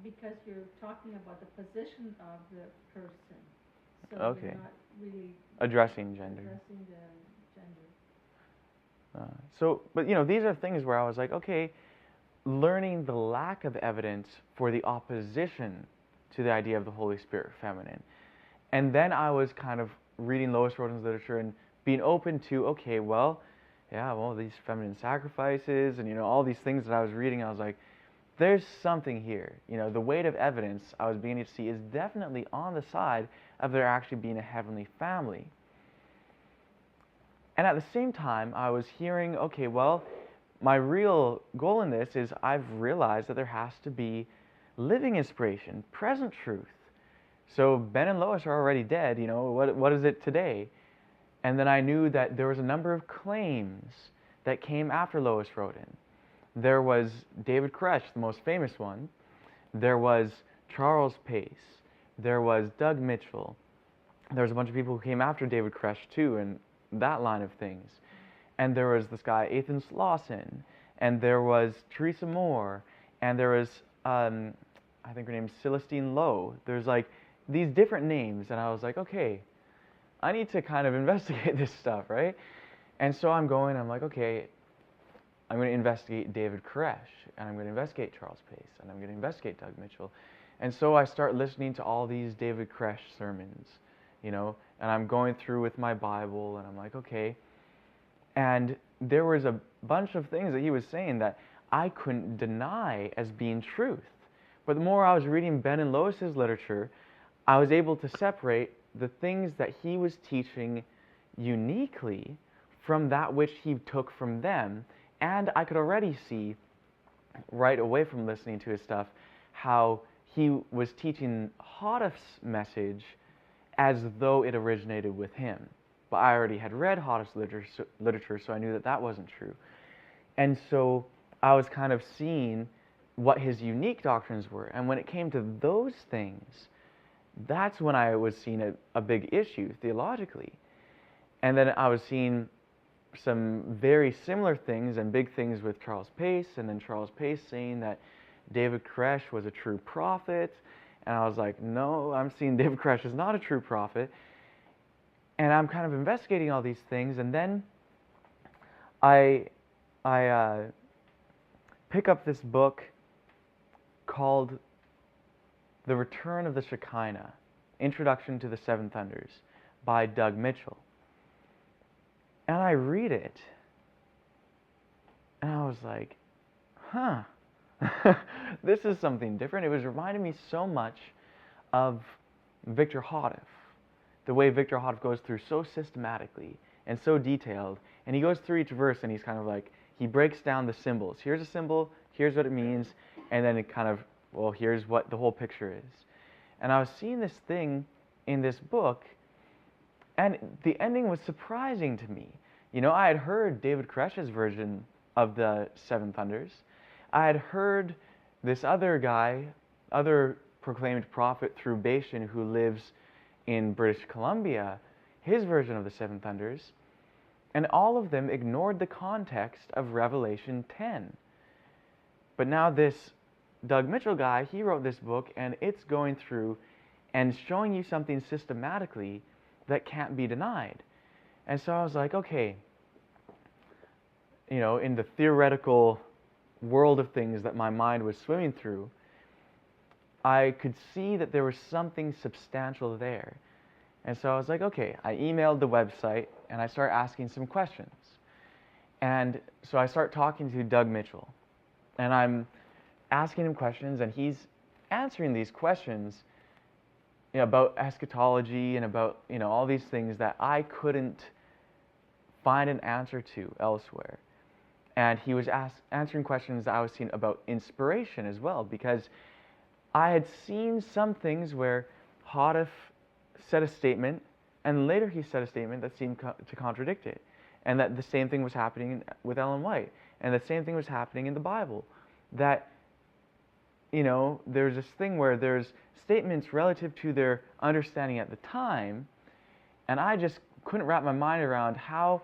because you're talking about the position of the person. So Okay. you're not really Addressing gender. addressing the gender. But these are things where I was like, okay, learning the lack of evidence for the opposition to the idea of the Holy Spirit feminine. And then I was kind of reading Lois Roden's literature and being open to, okay, these feminine sacrifices and, all these things that I was reading, I was like, there's something here. The weight of evidence I was beginning to see is definitely on the side of there actually being a heavenly family. And at the same time, I was hearing, okay, my real goal in this is I've realized that there has to be living inspiration, present truth. So Ben and Lois are already dead, what is it today? And then I knew that there was a number of claims that came after Lois Roden. There was David Koresh, the most famous one. There was Charles Pace. There was Doug Mitchell. There was a bunch of people who came after David Koresh too, and that line of things. And there was this guy, Ethan Slauson, and there was Teresa Moore, and there was, I think her name's Celestine Lowe. There's like these different names, and I was like, okay, I need to kind of investigate this stuff, right? And so I'm like, okay, I'm going to investigate David Koresh, and I'm going to investigate Charles Pace, and I'm going to investigate Doug Mitchell. And so I start listening to all these David Koresh sermons, and I'm going through with my Bible, and I'm like, okay. And there was a bunch of things that he was saying that I couldn't deny as being truth. But the more I was reading Ben and Lois's literature, I was able to separate the things that he was teaching uniquely from that which he took from them. And I could already see right away from listening to his stuff how he was teaching Hoddif's message as though it originated with him. But I already had read Hoddif's literature, so I knew that that wasn't true. And so I was kind of seeing what his unique doctrines were. And when it came to those things, that's when I was seeing a big issue theologically. And then I was seeing some very similar things and big things with Charles Pace, and then Charles Pace saying that David Koresh was a true prophet. And I was like, no, I'm seeing David Koresh is not a true prophet. And I'm kind of investigating all these things, and then I pick up this book called The Return of the Shekinah, Introduction to the Seven Thunders by Doug Mitchell. And I read it, and I was like, this is something different. It was reminding me so much of Victor Hoddif. The way Victor Hoddif goes through so systematically and so detailed, and he goes through each verse and he's kind of like, he breaks down the symbols. Here's a symbol, here's what it means, and then it kind of, here's what the whole picture is. And I was seeing this thing in this book, and the ending was surprising to me. I had heard David Koresh's version of the Seven Thunders. I had heard this other guy, other proclaimed prophet through Bashan who lives in British Columbia, his version of the Seven Thunders, and all of them ignored the context of Revelation 10. But now this Doug Mitchell guy, he wrote this book, and it's going through and showing you something systematically that can't be denied. And so I was like, okay, in the theoretical world of things that my mind was swimming through, I could see that there was something substantial there. And so I was like, okay, I emailed the website and I started asking some questions. And so I start talking to Doug Mitchell, and I'm asking him questions, and he's answering these questions about eschatology and about all these things that I couldn't find an answer to elsewhere. And he was answering questions that I was seeing about inspiration as well, because I had seen some things where Hoddif said a statement, and later he said a statement that seemed to contradict it, and that the same thing was happening with Ellen White, and the same thing was happening in the Bible. That, there's this thing where there's statements relative to their understanding at the time, and I just couldn't wrap my mind around how,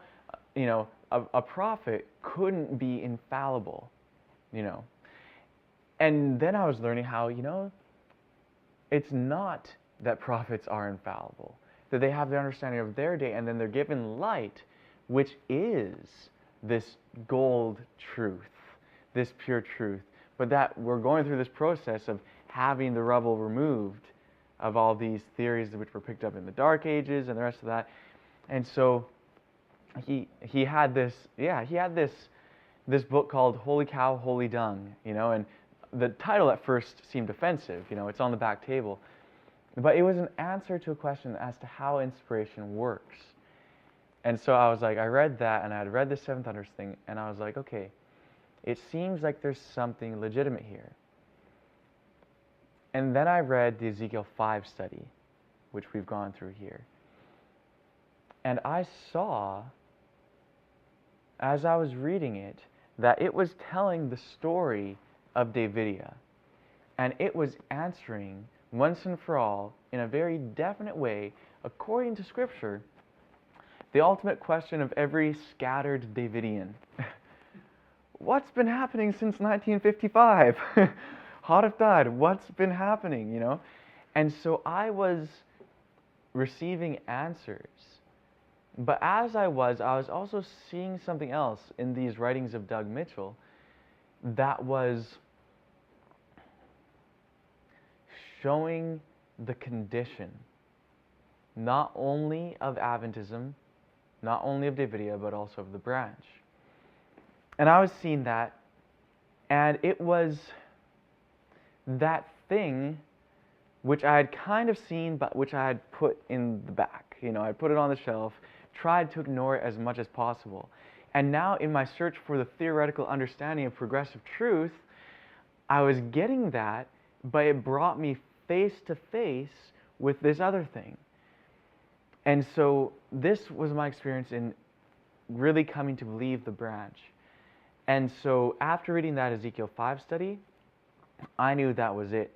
a prophet couldn't be infallible, And then I was learning how, it's not that prophets are infallible, that they have their understanding of their day, and then they're given light, which is this gold truth, this pure truth. But that we're going through this process of having the rubble removed of all these theories which were picked up in the Dark Ages and the rest of that. And so he had this book called Holy Cow, Holy Dung, and the title at first seemed offensive, it's on the back table. But it was an answer to a question as to how inspiration works. And so I was like, I read that, and I had read the Seven Thunders thing, and I was like, okay, it seems like there's something legitimate here. And then I read the Ezekiel 5 study, which we've gone through here. And I saw, as I was reading it, that it was telling the story of Davidia. And it was answering, once and for all, in a very definite way, according to Scripture, the ultimate question of every scattered Davidian. What's been happening since 1955? Hadif died. What's been happening, And so I was receiving answers. But as I was also seeing something else in these writings of Doug Mitchell that was showing the condition, not only of Adventism, not only of Davidia, but also of the branch. And I was seeing that, and it was that thing which I had kind of seen, but which I had put in the back. I put it on the shelf, tried to ignore it as much as possible. And now in my search for the theoretical understanding of progressive truth, I was getting that, but it brought me face to face with this other thing. And so this was my experience in really coming to believe the branch. And so after reading that Ezekiel 5 study, I knew that was it,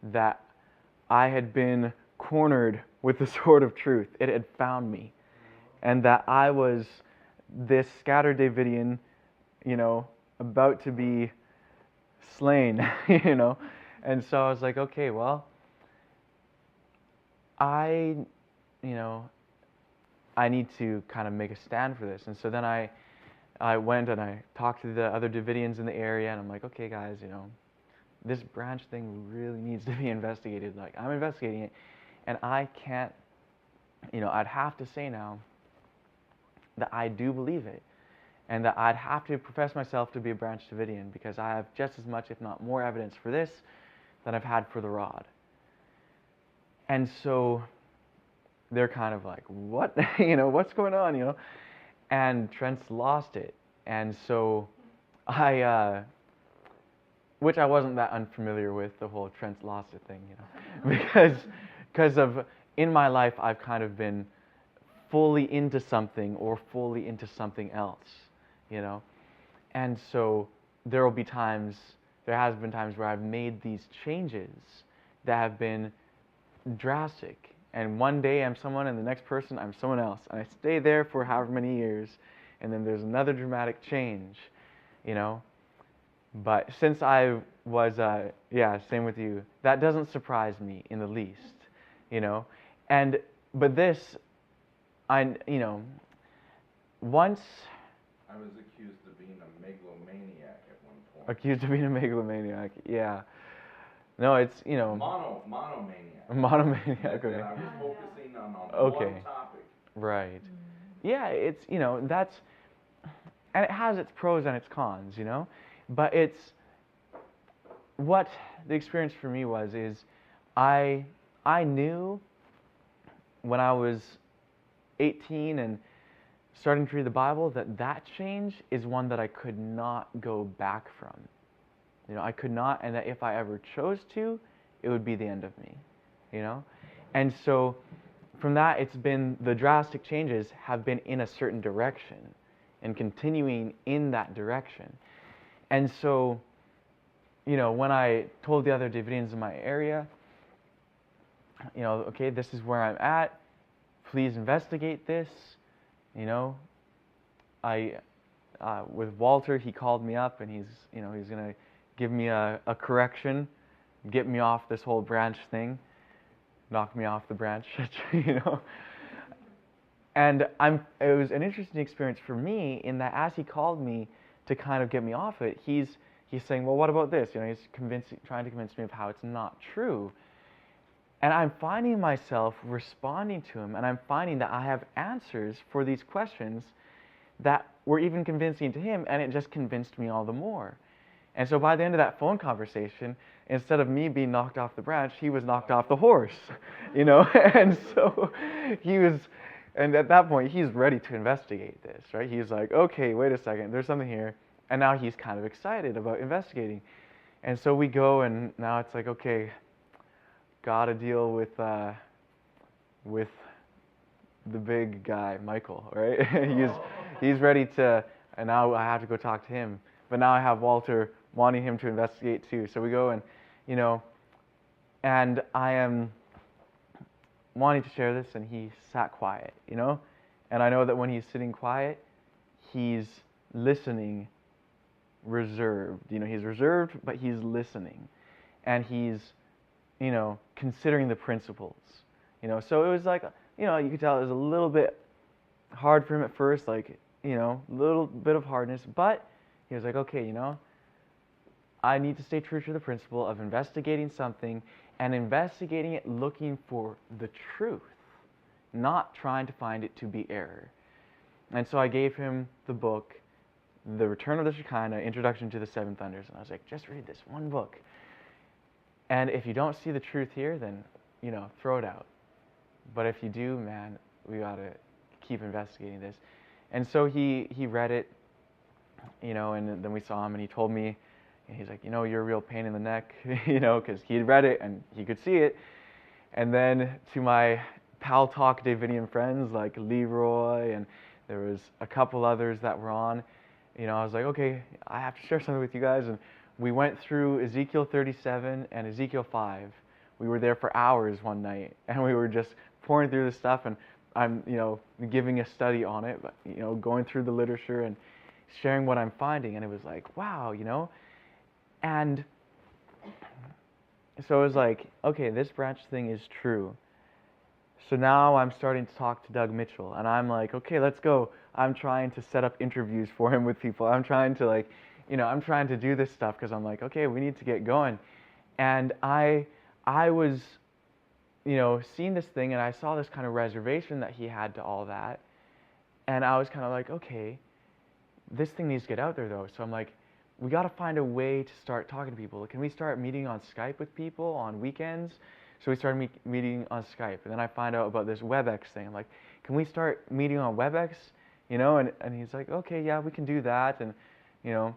that I had been cornered with the sword of truth. It had found me. And that I was this scattered Davidian, about to be slain, And so I was like, okay, well, I need to kind of make a stand for this. And so then I went and I talked to the other Davidians in the area, and I'm like, okay, guys, this branch thing really needs to be investigated. Like, I'm investigating it, and I can't, I'd have to say now that I do believe it, and that I'd have to profess myself to be a Branch Davidian, because I have just as much, if not more, evidence for this than I've had for the rod. And so they're kind of like, what? What's going on, And Trent's lost it. And so which I wasn't that unfamiliar with, the whole Trent's lost it thing, because of, in my life, I've kind of been fully into something or fully into something else, And so there has been times where I've made these changes that have been drastic. And one day I'm someone, and the next person I'm someone else. And I stay there for however many years, and then there's another dramatic change, But since I was, same with you, that doesn't surprise me in the least, But this, once... I was accused of being a megalomaniac at one point. Accused of being a megalomaniac, yeah. No, it's, Monomaniac. Monomaniac, okay. And I was focusing on Okay. one topic. Right. Yeah, it's, that's... And it has its pros and its cons, But it's... What the experience for me is I knew when I was 18 and starting to read the Bible that change is one that I could not go back from. I could not, and that if I ever chose to, it would be the end of me, And so from that, it's been, the drastic changes have been in a certain direction and continuing in that direction. And so, when I told the other Davidians in my area, okay, this is where I'm at, please investigate this, I, with Walter, he called me up, and he's going to give me a correction, get me off this whole branch thing, knock me off the branch, you know. And it was an interesting experience for me in that as he called me to kind of get me off it, he's saying, well, what about this? You know, he's trying to convince me of how it's not true. And I'm finding myself responding to him, and I'm finding that I have answers for these questions that were even convincing to him, and it just convinced me all the more. And so by the end of that phone conversation, instead of me being knocked off the branch, he was knocked off the horse, you know? And so and at that point, he's ready to investigate this, right? He's like, okay, wait a second, there's something here. And now he's kind of excited about investigating. And so we go, and now it's like, okay, gotta deal with the big guy, Michael, right? he's ready to, and now I have to go talk to him. But now I have Walter wanting him to investigate too. So we go, and, you know, and I am wanting to share this, and he sat quiet, you know? And I know that when he's sitting quiet, he's listening reserved. You know, he's reserved, but he's listening. And he's, you know, considering the principles. You know, so it was like, you know, you could tell it was a little bit hard for him at first, like, you know, a little bit of hardness, but he was like, okay, you know, I need to stay true to the principle of investigating something and investigating it looking for the truth, not trying to find it to be error. And so I gave him the book, The Return of the Shekinah, Introduction to the Seven Thunders, and I was like, just read this one book. And if you don't see the truth here, then, you know, throw it out. But if you do, man, we got to keep investigating this. And so he read it, you know, and then we saw him, and he told me, and he's like, you know, you're a real pain in the neck, you know, because he had read it and he could see it. And then to my Pal Talk Davidian friends like Leroy, and there was a couple others that were on, you know, I was like, okay, I have to share something with you guys. And we went through Ezekiel 37 and Ezekiel 5. We were there for hours one night, and we were just pouring through the stuff, and I'm, you know, giving a study on it, but, you know, going through the literature and sharing what I'm finding, and it was like, wow, you know. And so it was like, okay, this branch thing is true. So now I'm starting to talk to Doug Mitchell, and I'm like, okay, let's go. I'm trying to set up interviews for him with people. I'm trying to, like, you know, I'm trying to do this stuff because I'm like, okay, we need to get going. And I was, you know, seeing this thing, and I saw this kind of reservation that he had to all that. And I was kind of like, okay, this thing needs to get out there, though. So I'm like, we got to find a way to start talking to people. Can we start meeting on Skype with people on weekends? So we started meeting on Skype. And then I find out about this WebEx thing. I'm like, can we start meeting on WebEx? You know, and he's like, okay, yeah, we can do that. And, you know,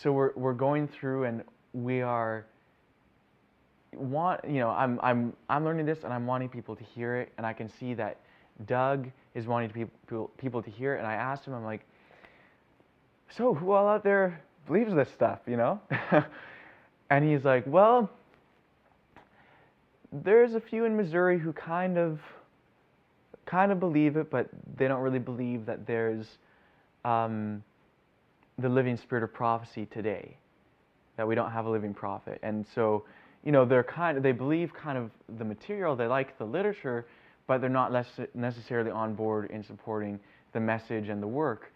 so we're going through, and we are, you know, I'm learning this, and I'm wanting people to hear it. And I can see that Doug is wanting people to hear it. And I asked him, I'm like, so who all out there believes this stuff, you know? And he's like, well, there's a few in Missouri who kind of believe it, but they don't really believe that there's the living spirit of prophecy today, that we don't have a living prophet. And so, you know, they believe kind of the material, they like the literature, but they're not necessarily on board in supporting the message and the work.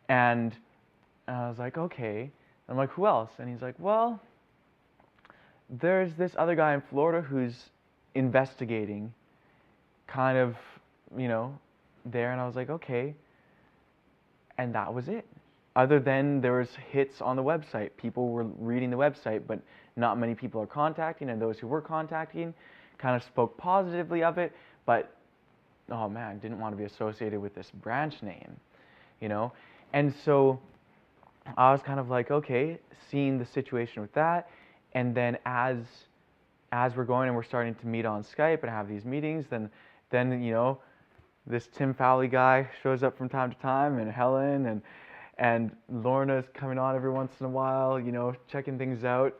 And I was like, okay. I'm like, who else? And he's like, well, there's this other guy in Florida who's investigating kind of, you know, there. And I was like, okay. And that was it. Other than there was hits on the website. People were reading the website, but not many people are contacting. And those who were contacting kind of spoke positively of it. But, oh man, didn't want to be associated with this branch name, you know. And so I was kind of like, okay, seeing the situation with that. And then as we're going and we're starting to meet on Skype and have these meetings, then you know, this Tim Fowley guy shows up from time to time, and Helen and Lorna's coming on every once in a while, you know, checking things out.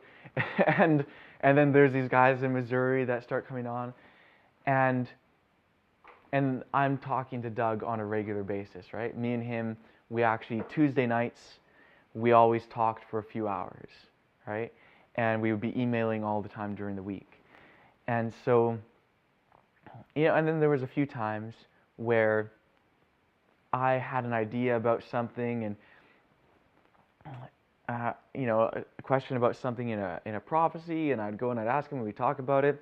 And then there's these guys in Missouri that start coming on. And I'm talking to Doug on a regular basis, right? Me and him, we actually, Tuesday nights, we always talked for a few hours. right? And we would be emailing all the time during the week. And so, and then there was a few times where I had an idea about something, and a question about something in a prophecy, and I'd go and I'd ask him, and we'd talk about it,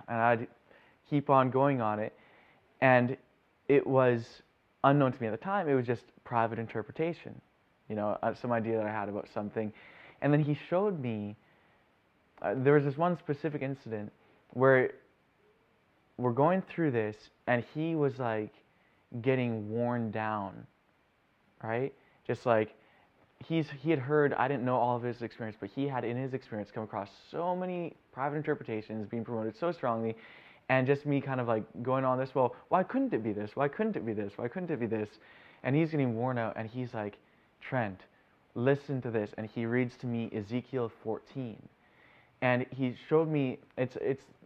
and I'd keep on going on it, and it was unknown to me at the time. It was just private interpretation, some idea that I had about something. And then he showed me, there was this one specific incident where we're going through this, and he was like getting worn down, right? Just like he had heard, I didn't know all of his experience, but he had in his experience come across so many private interpretations being promoted so strongly, and just me kind of like going on this, well, why couldn't it be this? Why couldn't it be this? Why couldn't it be this? And he's getting worn out, and he's like, Trent, listen to this. And he reads to me Ezekiel 14. And he showed me, it's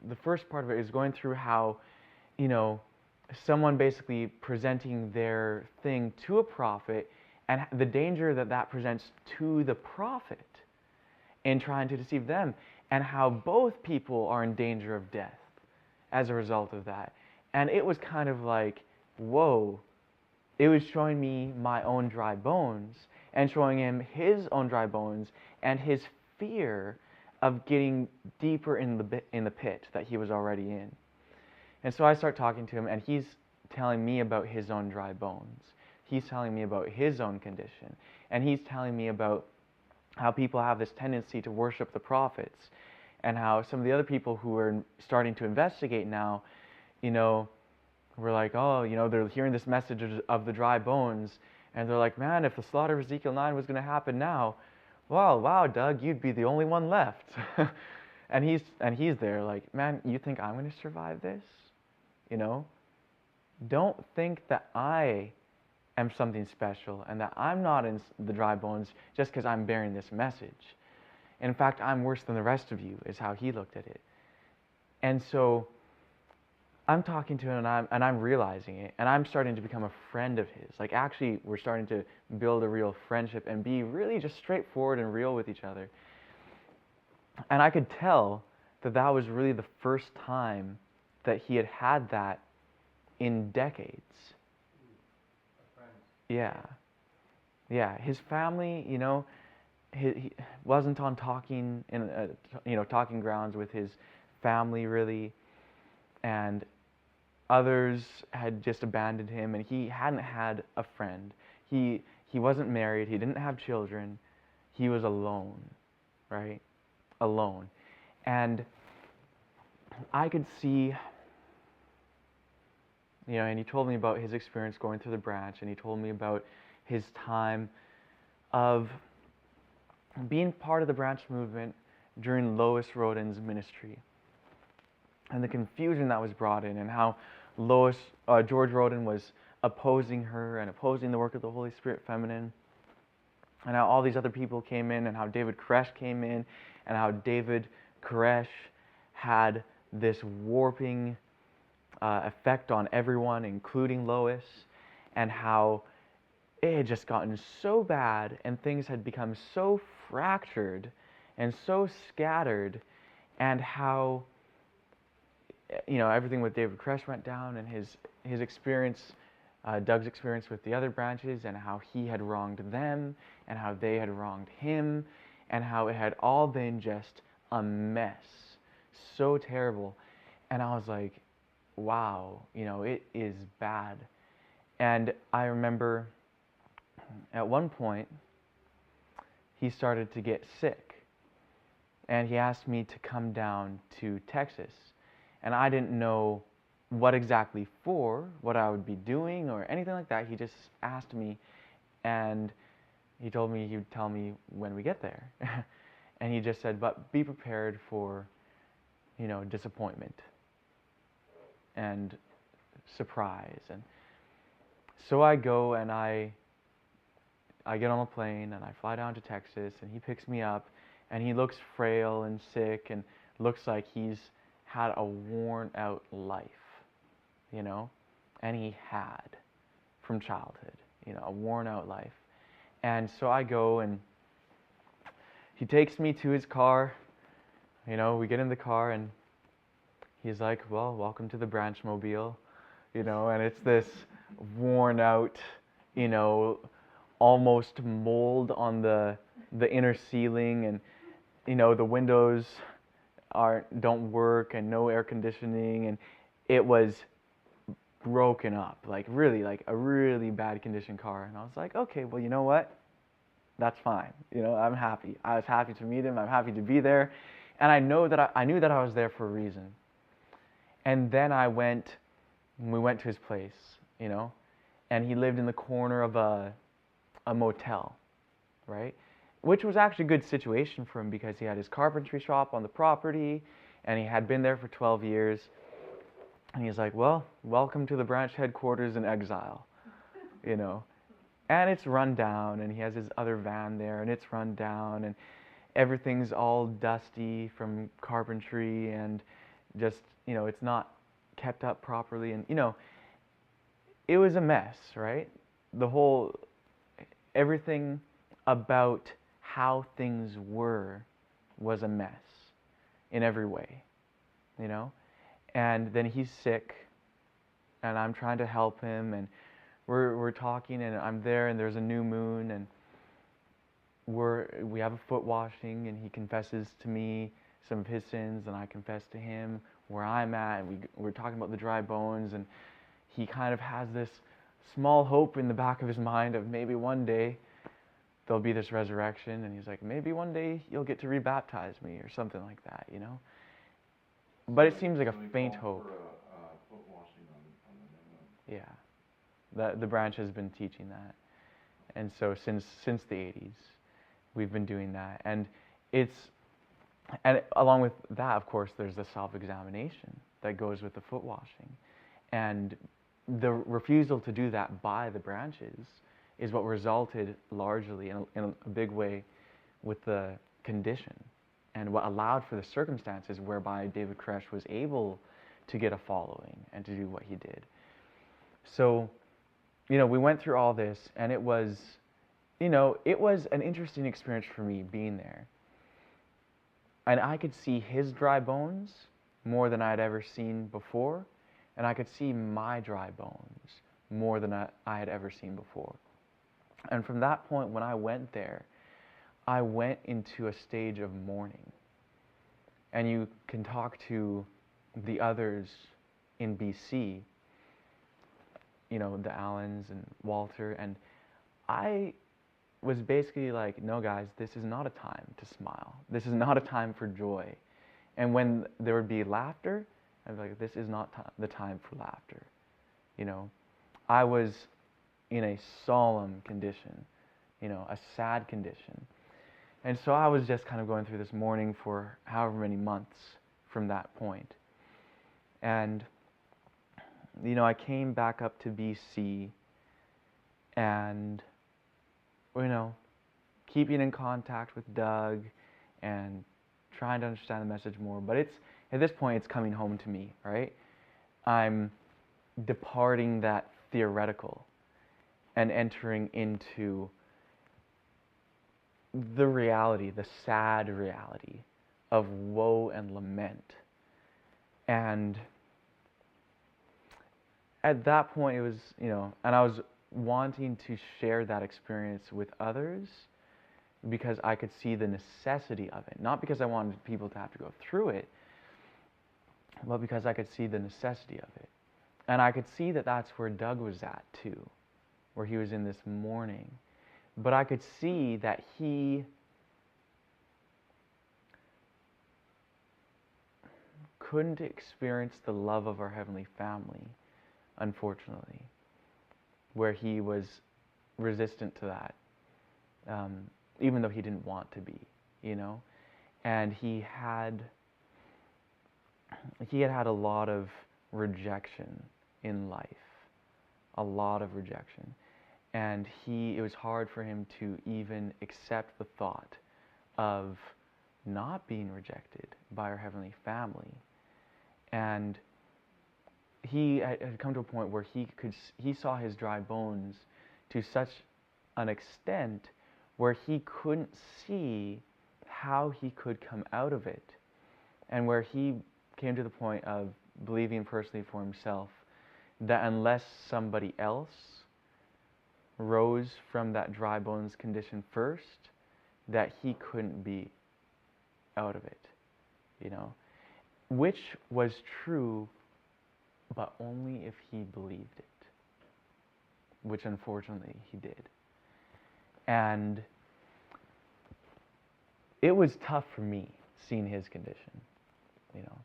the first part of it is going through how, someone basically presenting their thing to a prophet, and the danger that presents to the prophet in trying to deceive them, and how both people are in danger of death as a result of that. And it was kind of like, whoa. It was showing me my own dry bones, and showing him his own dry bones, and his fear of getting deeper in the pit that he was already in. And so I start talking to him, and he's telling me about his own dry bones. He's telling me about his own condition. And he's telling me about how people have this tendency to worship the prophets, and how some of the other people who are starting to investigate now, we're like, oh, they're hearing this message of the dry bones, and they're like, man, if the slaughter of Ezekiel 9 was going to happen now, well, wow, Doug, you'd be the only one left. and he's there like, man, you think I'm going to survive this? Don't think that I am something special and that I'm not in the dry bones just because I'm bearing this message. In fact, I'm worse than the rest of you, is how he looked at it. And so I'm talking to him, and I'm realizing it, and I'm starting to become a friend of his. Like, actually, we're starting to build a real friendship and be really just straightforward and real with each other. And I could tell that was really the first time that he had had that in decades. Yeah. His family, he wasn't on talking grounds with his family really, and others had just abandoned him, and he hadn't had a friend. He wasn't married. He didn't have children. He was alone, right? Alone. And I could see, and he told me about his experience going through the branch, and he told me about his time of being part of the branch movement during Lois Roden's ministry, and the confusion that was brought in, and how George Roden was opposing her and opposing the work of the Holy Spirit feminine, and how all these other people came in, and how David Koresh came in, and how David Koresh had this warping effect on everyone, including Lois, and how it had just gotten so bad, and things had become so fractured and so scattered, and how everything with David Koresh went down, and his experience, Doug's experience with the other branches, and how he had wronged them, and how they had wronged him, and how it had all been just a mess, so terrible. And I was like, wow, it is bad. And I remember at one point he started to get sick, and he asked me to come down to Texas. And I didn't know what exactly for, what I would be doing or anything like that. He just asked me, and he told me he would tell me when we get there. And he just said, but be prepared for, disappointment and surprise. And so I go, and I get on a plane, and I fly down to Texas, and he picks me up, and he looks frail and sick, and looks like he's had a worn out life, and he had from childhood, a worn out life. And so I go, and he takes me to his car. You know, we get in the car and he's like, well, welcome to the Branch Mobile. You know, and it's this worn out, you know, almost mold on the inner ceiling, and you know, the windows don't work, and no air conditioning, and it was broken up, like a really bad condition car. And I was like, okay, well, you know what? That's fine. You know, I'm happy. I was happy to meet him. I'm happy to be there. And I knew that I was there for a reason. And then we went to his place, you know, and he lived in the corner of a motel, right? Which was actually a good situation for him because he had his carpentry shop on the property and he had been there for 12 years. And he's like, well, welcome to the branch headquarters in exile, you know. And it's run down, and he has his other van there, and it's run down, and everything's all dusty from carpentry, and just, you know, it's not kept up properly. And, you know, it was a mess, right? Everything about how things were was a mess in every way, you know. And then he's sick, and I'm trying to help him, and we're talking, and I'm there, and there's a new moon, and we have a foot washing, and he confesses to me some of his sins, and I confess to him where I'm at, and we're talking about the dry bones, and he kind of has this small hope in the back of his mind of maybe one day there'll be this resurrection, and he's like, maybe one day you'll get to rebaptize me or something like that, you know. But it seems like a faint hope. Foot washing on the new moon. Yeah, the branch has been teaching that, and so since the 80s, we've been doing that, and along with that, of course, there's the self-examination that goes with the foot washing, and the refusal to do that by the branches is what resulted largely in a big way with the condition, and what allowed for the circumstances whereby David Koresh was able to get a following and to do what he did. So, you know, we went through all this, and it was an interesting experience for me being there. And I could see his dry bones more than I had ever seen before, and I could see my dry bones more than I had ever seen before. And from that point, when I went there, I went into a stage of mourning. And you can talk to the others in BC, you know, the Allens and Walter, and I was basically like, no guys, this is not a time to smile. This is not a time for joy. And when there would be laughter, I'd be like, this is not the time for laughter. You know, I was in a solemn condition, you know, a sad condition. And so I was just kind of going through this mourning for however many months from that point. And, you know, I came back up to BC and, you know, keeping in contact with Doug and trying to understand the message more. But at this point, it's coming home to me, right? I'm departing that theoretical and entering into the reality, the sad reality of woe and lament. And at that point, it was, you know, and I was wanting to share that experience with others because I could see the necessity of it. Not because I wanted people to have to go through it, but because I could see the necessity of it. And I could see that that's where Doug was at too, where he was in this mourning. But I could see that he couldn't experience the love of our Heavenly Family, unfortunately, where he was resistant to that, even though he didn't want to be, you know. And he had a lot of rejection in life, a lot of rejection. And it was hard for him to even accept the thought of not being rejected by our Heavenly Family. And he had come to a point where he saw his dry bones to such an extent where he couldn't see how he could come out of it, and where he came to the point of believing personally for himself that unless somebody else rose from that dry bones condition first, that he couldn't be out of it, which was true, but only if he believed it, which unfortunately he did. And it was tough for me seeing his condition,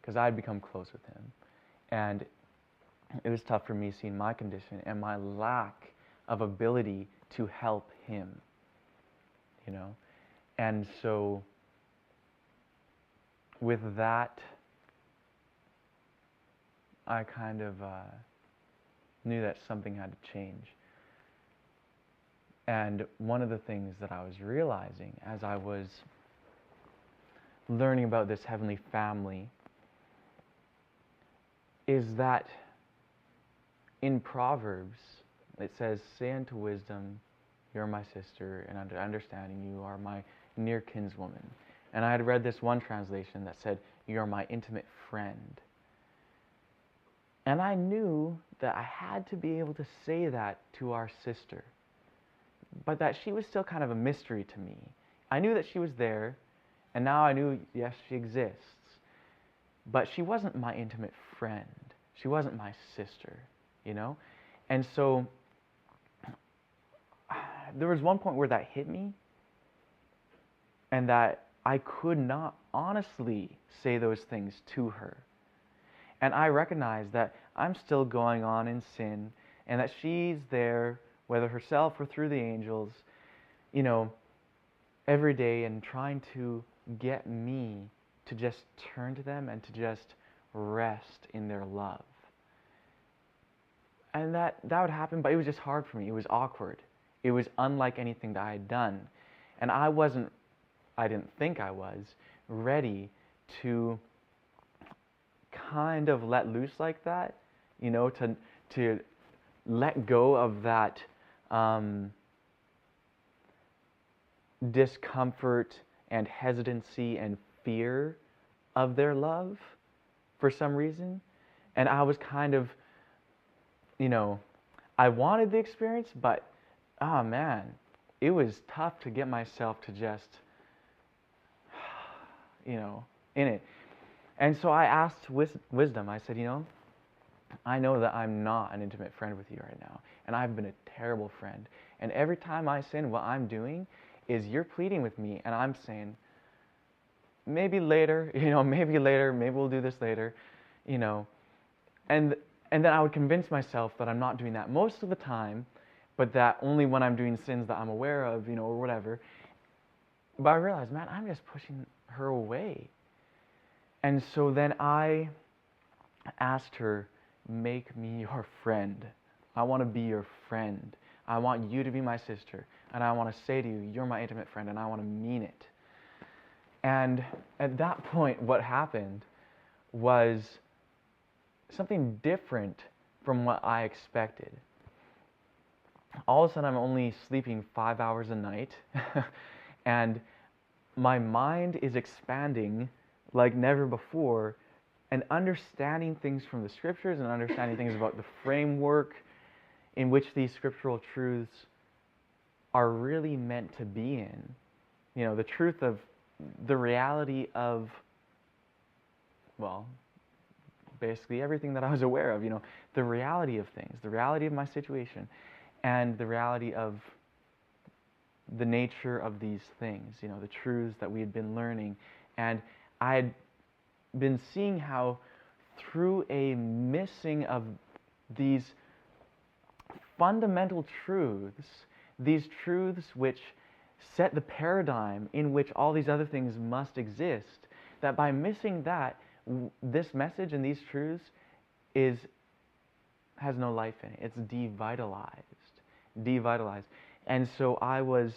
because I'd become close with him. And it was tough for me seeing my condition and my lack of ability to help him, And so with that, I kind of knew that something had to change. And one of the things that I was realizing as I was learning about this heavenly family is that in Proverbs, it says, "Say unto wisdom, you're my sister, and unto understanding, you are my near kinswoman." And I had read this one translation that said, "You're my intimate friend." And I knew that I had to be able to say that to our sister, but that she was still kind of a mystery to me. I knew that she was there, and now I knew, yes, she exists, but she wasn't my intimate friend. She wasn't my sister, And so there was one point where that hit me, and that I could not honestly say those things to her. And I recognize that I'm still going on in sin, and that she's there, whether herself or through the angels, every day, and trying to get me to just turn to them and to just rest in their love. And that would happen, but it was just hard for me. It was awkward. It was unlike anything that I had done. And I didn't think I was ready to kind of let loose like that, to let go of that discomfort and hesitancy and fear of their love for some reason. And I was kind of, I wanted the experience, but, oh man, it was tough to get myself to just, in it. And so I asked wisdom. I said, I know that I'm not an intimate friend with you right now, and I've been a terrible friend. And every time I sin, what I'm doing is you're pleading with me, and I'm saying, maybe later, maybe we'll do this later, And then I would convince myself that I'm not doing that most of the time, but that only when I'm doing sins that I'm aware of, or whatever. But I realized, man, I'm just pushing her away. And so then I asked her, make me your friend. I want to be your friend. I want you to be my sister. And I want to say to you, you're my intimate friend, and I want to mean it. And at that point, what happened was something different from what I expected. All of a sudden, I'm only sleeping 5 hours a night, and my mind is expanding like never before, and understanding things from the scriptures and understanding things about the framework in which these scriptural truths are really meant to be in. The truth of the reality of, basically everything that I was aware of, the reality of things, the reality of my situation, and the reality of the nature of these things, the truths that we had been learning. And I had been seeing how through a missing of these fundamental truths, these truths which set the paradigm in which all these other things must exist, that by missing that, this message and these truths has no life in it. It's devitalized. And so I was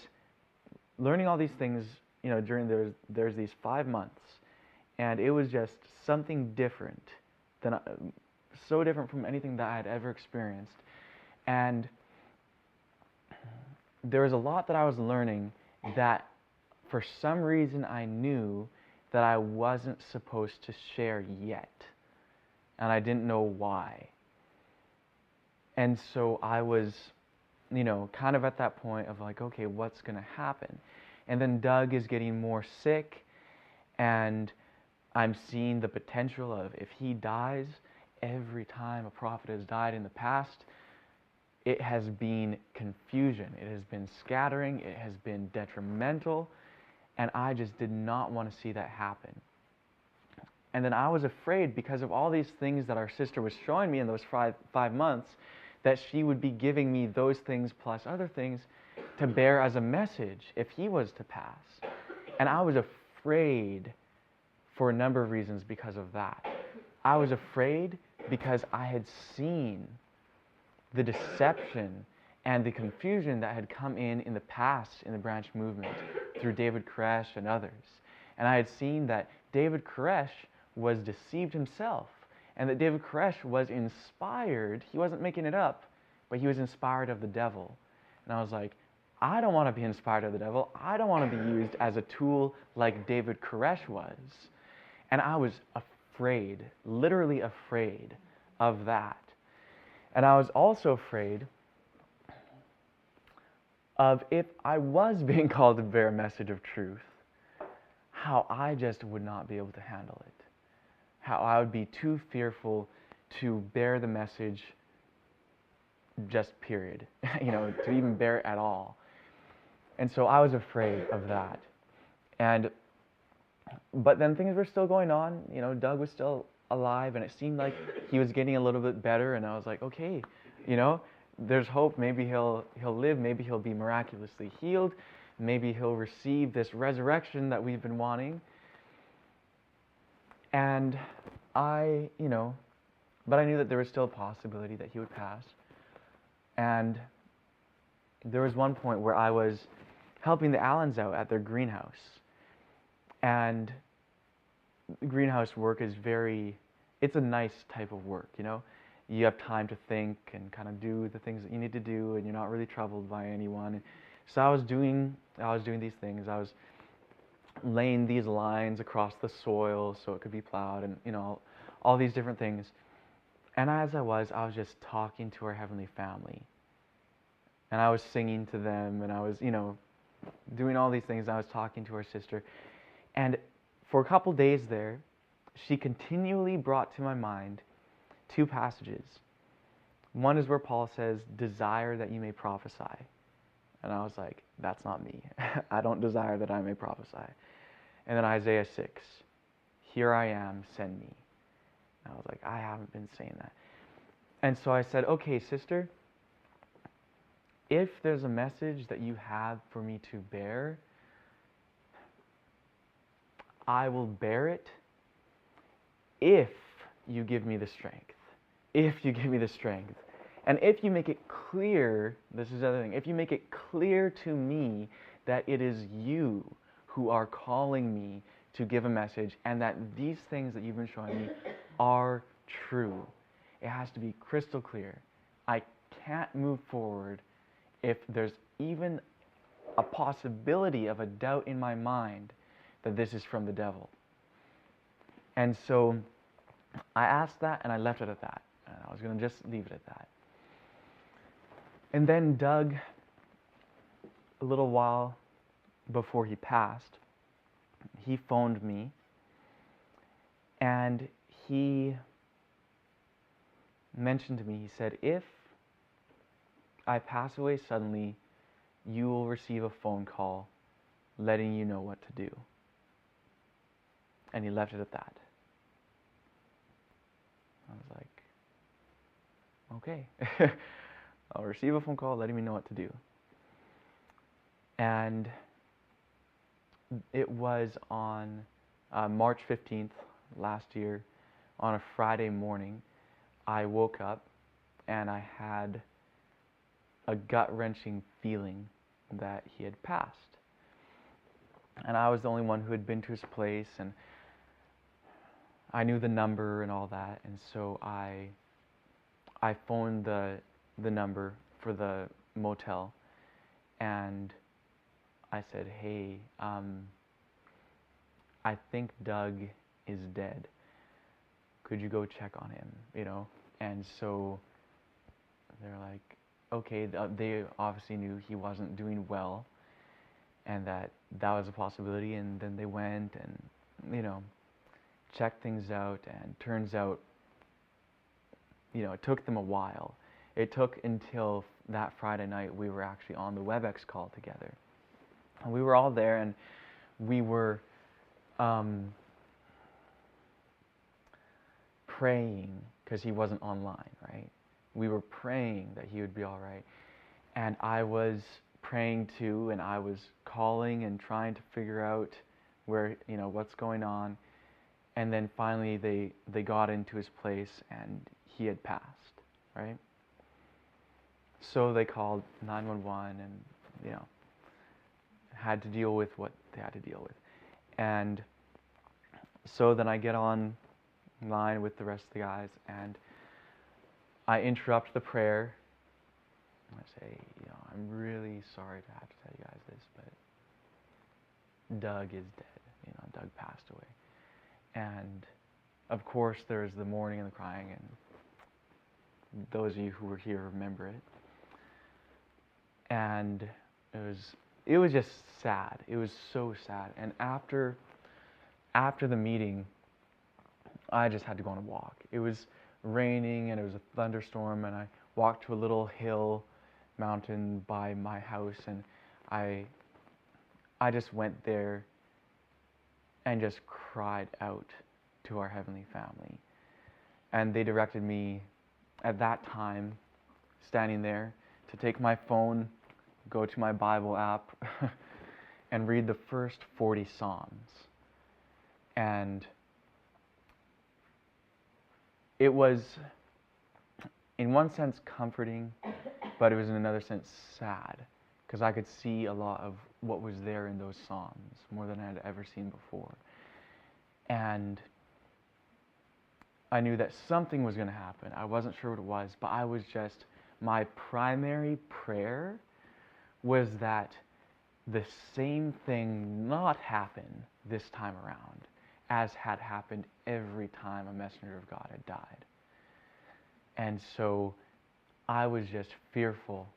learning all these things, during there's these 5 months, and it was just something different so different from anything that I had ever experienced. And there was a lot that I was learning that for some reason I knew that I wasn't supposed to share yet. And I didn't know why. And so I was, kind of at that point of like, okay, what's going to happen? And then Doug is getting more sick, and I'm seeing the potential of if he dies, every time a prophet has died in the past, it has been confusion, it has been scattering, it has been detrimental, and I just did not want to see that happen. And then I was afraid, because of all these things that our sister was showing me in those 5 months, that she would be giving me those things plus other things to bear as a message if he was to pass. And I was afraid for a number of reasons because of that. I was afraid because I had seen the deception and the confusion that had come in the past in the branch movement through David Koresh and others. And I had seen that David Koresh was deceived himself, and that David Koresh was inspired. He wasn't making it up, but he was inspired of the devil. And I was like, I don't want to be inspired of the devil. I don't want to be used as a tool like David Koresh was. And I was afraid, literally afraid of that. And I was also afraid of, if I was being called to bear a message of truth, how I just would not be able to handle it. How I would be too fearful to bear the message, just period, to even bear it at all. And so I was afraid of that. But then things were still going on. Doug was still alive, and it seemed like he was getting a little bit better, and I was like, okay, there's hope. Maybe he'll live. Maybe he'll be miraculously healed. Maybe he'll receive this resurrection that we've been wanting. And but I knew that there was still a possibility that he would pass. And there was one point where I was helping the Allens out at their greenhouse. And greenhouse work is it's a nice type of work, You have time to think and kind of do the things that you need to do, and you're not really troubled by anyone. So I was doing these things. I was laying these lines across the soil so it could be plowed, and all these different things. And as I was just talking to our Heavenly Family. And I was singing to them, and I was, doing all these things. I was talking to our sister. And for a couple days there, she continually brought to my mind 2 passages. One is where Paul says, desire that you may prophesy. And I was like, that's not me. I don't desire that I may prophesy. And then Isaiah 6, here I am, send me. And I was like, I haven't been saying that. And so I said, okay, sister, if there's a message that you have for me to bear, I will bear it if you give me the strength. If you give me the strength. And if you make it clear, this is the other thing, if you make it clear to me that it is you who are calling me to give a message, and that these things that you've been showing me are true. It has to be crystal clear. I can't move forward if there's even a possibility of a doubt in my mind that this is from the devil. And so I asked that, and I left it at that. And I was going to just leave it at that. And then Doug, a little while before he passed, he phoned me, and he mentioned to me, he said, if I pass away suddenly, you will receive a phone call letting you know what to do. And he left it at that. I was like, okay. I'll receive a phone call letting me know what to do. And it was on March 15th last year, on a Friday morning, I woke up and I had a gut-wrenching feeling that he had passed. And I was the only one who had been to his place, and I knew the number and all that, and so I phoned the number for the motel, and I said, hey, I think Doug is dead. Could you go check on him, you know? And so they're like, okay, they obviously knew he wasn't doing well and that was a possibility. And then they went and, you know, checked things out, and turns out, you know, it took them a while. It took until that Friday night we were actually on the WebEx call together. And we were all there, and we were praying, because he wasn't online, right? We were praying that he would be all right. And I was praying too, and I was calling and trying to figure out where, you know, what's going on. And then finally they got into his place, and he had passed, right? So they called 911 and, you know, had to deal with what they had to deal with. And so then I get on line with the rest of the guys, and I interrupt the prayer. I say, you know, I'm really sorry to have to tell you guys this, but Doug is dead. You know, Doug passed away. And of course there's the mourning and the crying, and those of you who were here remember it. And it was just sad. It was so sad. And after the meeting, I just had to go on a walk. It was raining and it was a thunderstorm, and I walked to a little hill mountain by my house, and I just went there and just cried out to our Heavenly Family. And they directed me at that time, standing there, to take my phone, go to my Bible app, and read the first 40 Psalms. And it was, in one sense, comforting, but it was in another sense sad, because I could see a lot of what was there in those Psalms, more than I had ever seen before. And I knew that something was going to happen. I wasn't sure what it was, but my primary prayer was that the same thing not happen this time around as had happened every time a messenger of God had died. And so I was just fearful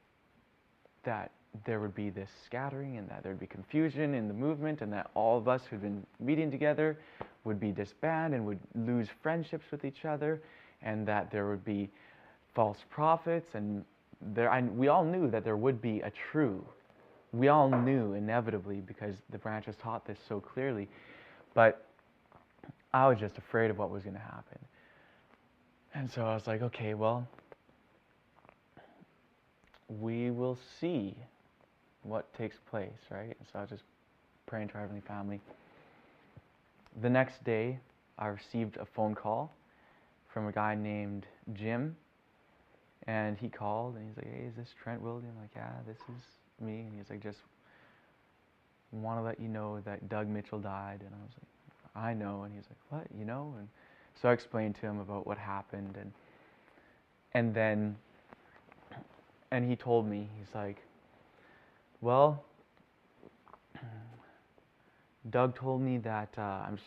that there would be this scattering, and that there would be confusion in the movement, and that all of us who'd been meeting together would be disbanded and would lose friendships with each other, and that there would be false prophets, and we all knew that there would be a true. We all knew inevitably, because the branch has taught this so clearly, but I was just afraid of what was going to happen. And so I was like, okay, well, we will see what takes place, right? And so I was just praying to our Heavenly Family. The next day, I received a phone call from a guy named Jim, and he called, and he's like, hey, is this Trent Wilde? I'm like, yeah, this is me. And he's like, just want to let you know that Doug Mitchell died. And I was like, I know. And he's like, what, you know? And so I explained to him about what happened, and then he told me, he's like, well, Doug told me that I'm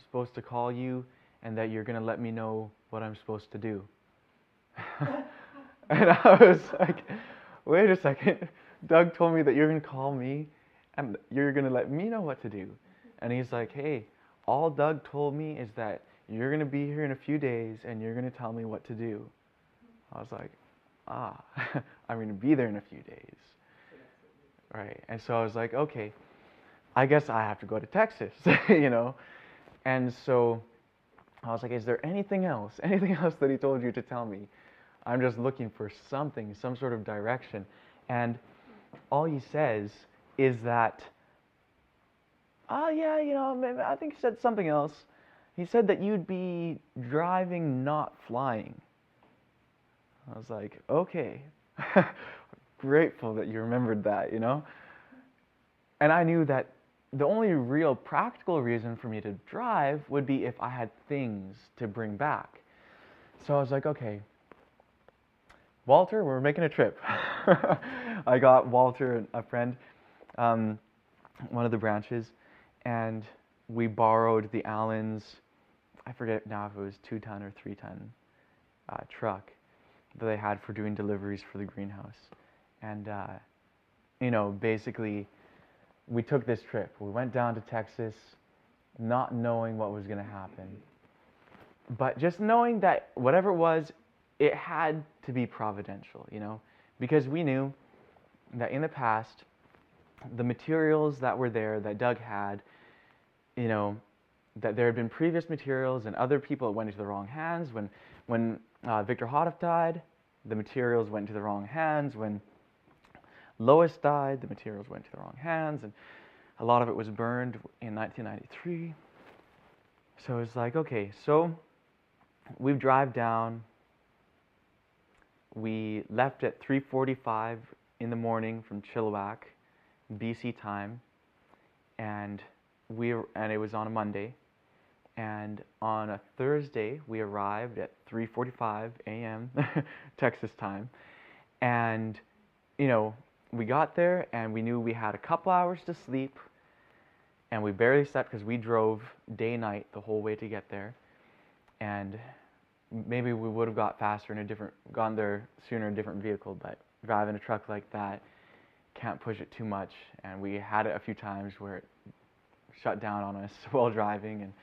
supposed to call you, and that you're going to let me know what I'm supposed to do. And I was like, wait a second. Doug told me that you're going to call me, and you're going to let me know what to do. And he's like, hey, all Doug told me is that you're going to be here in a few days, and you're going to tell me what to do. I was like, I'm going to be there in a few days. Right. And so I was like, okay, I guess I have to go to Texas, you know. And so I was like, is there anything else that he told you to tell me? I'm just looking for something, some sort of direction. And all he says is that, yeah, you know, maybe, I think he said something else. He said that you'd be driving, not flying. I was like, okay, grateful that you remembered that, you know. And I knew that the only real practical reason for me to drive would be if I had things to bring back. So I was like, okay, Walter, we're making a trip. I got Walter, a friend, one of the branches, and we borrowed the Allen's, I forget now if it was 2-ton or 3-ton truck that they had for doing deliveries for the greenhouse. And, basically, we took this trip. We went down to Texas not knowing what was going to happen, but just knowing that whatever it was, it had to be providential, because we knew that in the past, the materials that were there that Doug had, that there had been previous materials and other people that went into the wrong hands. When Victor Hodoff died, the materials went into the wrong hands. When Lois died, the materials went to the wrong hands, and a lot of it was burned in 1993. So it's like, okay, so we drive down. We left at 3:45 in the morning from Chilliwack, BC time, and it was on a Monday. And on a Thursday, we arrived at 3:45 a.m. Texas time, and we got there and we knew we had a couple hours to sleep, and we barely slept because we drove day night the whole way to get there, and maybe we would have gone there sooner in a different vehicle, but driving a truck like that, can't push it too much, and we had it a few times where it shut down on us while driving, and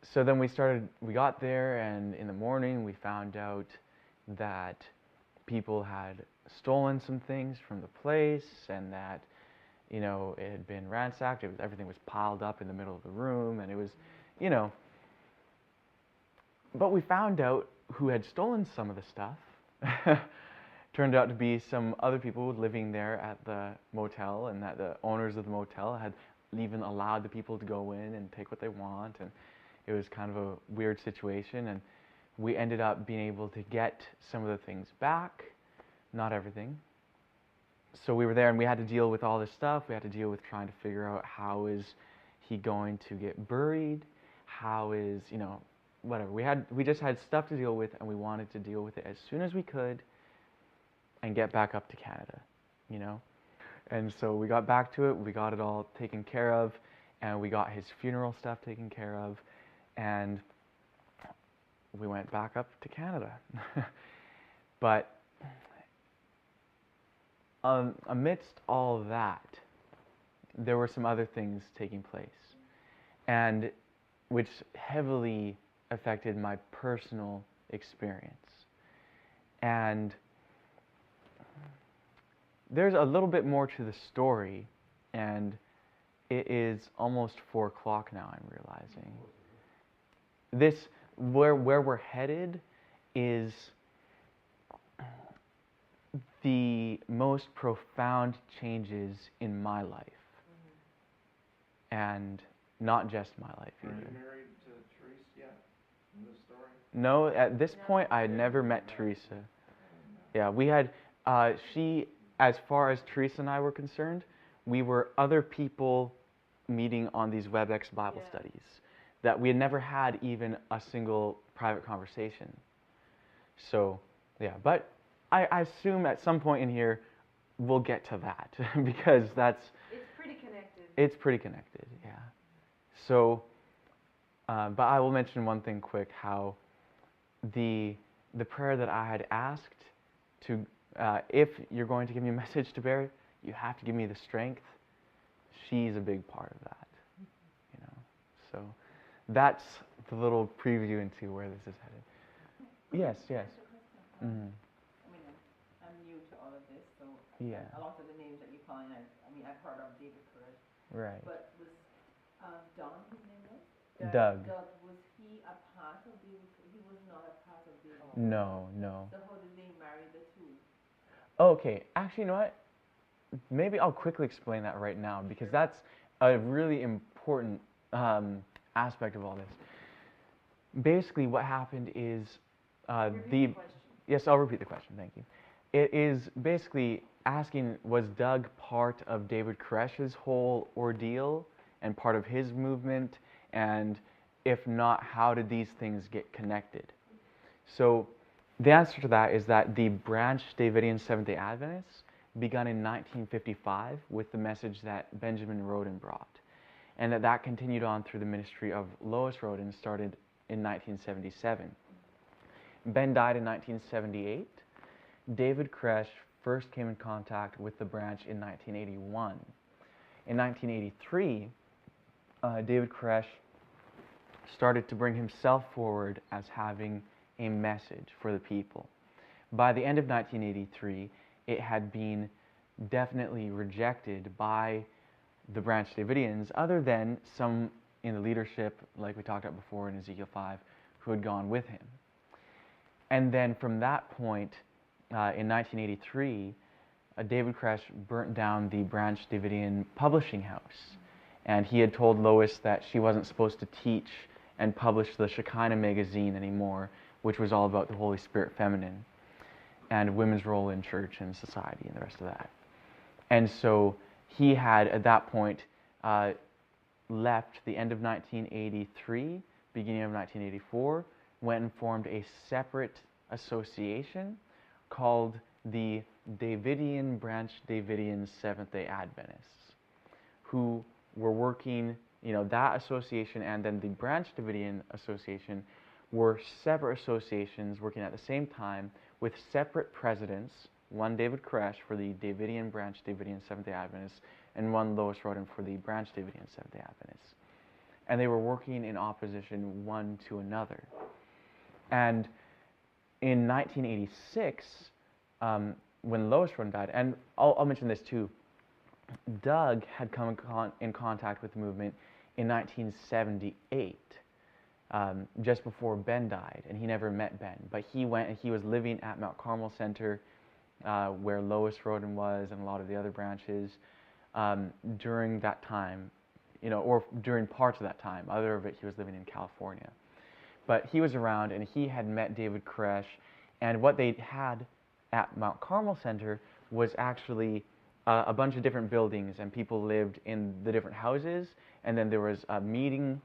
so then we got there, and in the morning we found out that people had stolen some things from the place, and that it had been ransacked. Everything was piled up in the middle of the room, and it was but we found out who had stolen some of the stuff. Turned out to be some other people living there at the motel, and that the owners of the motel had even allowed the people to go in and take what they want, and it was kind of a weird situation, and we ended up being able to get some of the things back, not everything. So we were there, and we had to deal with all this stuff. We had to deal with trying to figure out how is he going to get buried, how is, whatever. We just had stuff to deal with, and we wanted to deal with it as soon as we could and get back up to Canada, And so we got back to it, we got it all taken care of, and we got his funeral stuff taken care of, and we went back up to Canada. But amidst all that, there were some other things taking place, and which heavily affected my personal experience. And there's a little bit more to the story, and it is almost 4 o'clock now, I'm realizing. Where we're headed is the most profound changes in my life. And not just my life either. Are you married to Therese yet in this story? No, at this point I had never met Teresa. Yeah, we had, as far as Teresa and I were concerned, we were other people meeting on these WebEx Bible studies that we had never had even a single private conversation. So, but I assume at some point in here we'll get to that because that's... It's pretty connected. It's pretty connected, yeah. So, but I will mention one thing quick, how the prayer that I had asked to... if you're going to give me a message to bear, you have to give me the strength. She's a big part of that, So that's the little preview into where this is headed. Yes. Mm-hmm. I'm new to all of this, so Yeah. a lot of the names that you're calling, I've heard of David Courage. Right. But was Don, his name was? Doug. Doug, was he a part of David? He was not a part of David. No. So how did they marry the two? Okay, actually, you know what? Maybe I'll quickly explain that right now because that's a really important aspect of all this. Basically, what happened is Repeat the question. Yes, I'll repeat the question. Thank you. It is basically asking, was Doug part of David Koresh's whole ordeal and part of his movement? And if not, how did these things get connected? So the answer to that is that the Branch Davidian Seventh-day Adventists, begun in 1955 with the message that Benjamin Roden brought, and that continued on through the ministry of Lois Roden, started in 1977. Ben died in 1978. David Koresh first came in contact with the branch in 1981. In 1983, David Koresh started to bring himself forward as having a message for the people. By the end of 1983, it had been definitely rejected by the Branch Davidians, other than some in the leadership, like we talked about before in Ezekiel 5, who had gone with him. And then from that point, in 1983, David Koresh burnt down the Branch Davidian publishing house. And he had told Lois that she wasn't supposed to teach and publish the Shekinah magazine anymore, which was all about the Holy Spirit feminine and women's role in church and society and the rest of that. And so he had, at that point, left the end of 1983, beginning of 1984, went and formed a separate association called the Davidian Branch Davidians Seventh-day Adventists, who were working, that association and then the Branch Davidian Association were separate associations working at the same time with separate presidents, one David Koresh for the Davidian Branch Davidian Seventh-day Adventists and one Lois Roden for the Branch Davidian Seventh-day Adventists. And they were working in opposition one to another. And in 1986, when Lois Roden died, and I'll mention this too, Doug had come in contact with the movement in 1978, just before Ben died, and he never met Ben. But he went and he was living at Mount Carmel Center, where Lois Roden was and a lot of the other branches during that time, or during parts of that time. Other of it, he was living in California. But he was around, and he had met David Koresh, and what they had at Mount Carmel Center was actually a bunch of different buildings, and people lived in the different houses, and then there was a meeting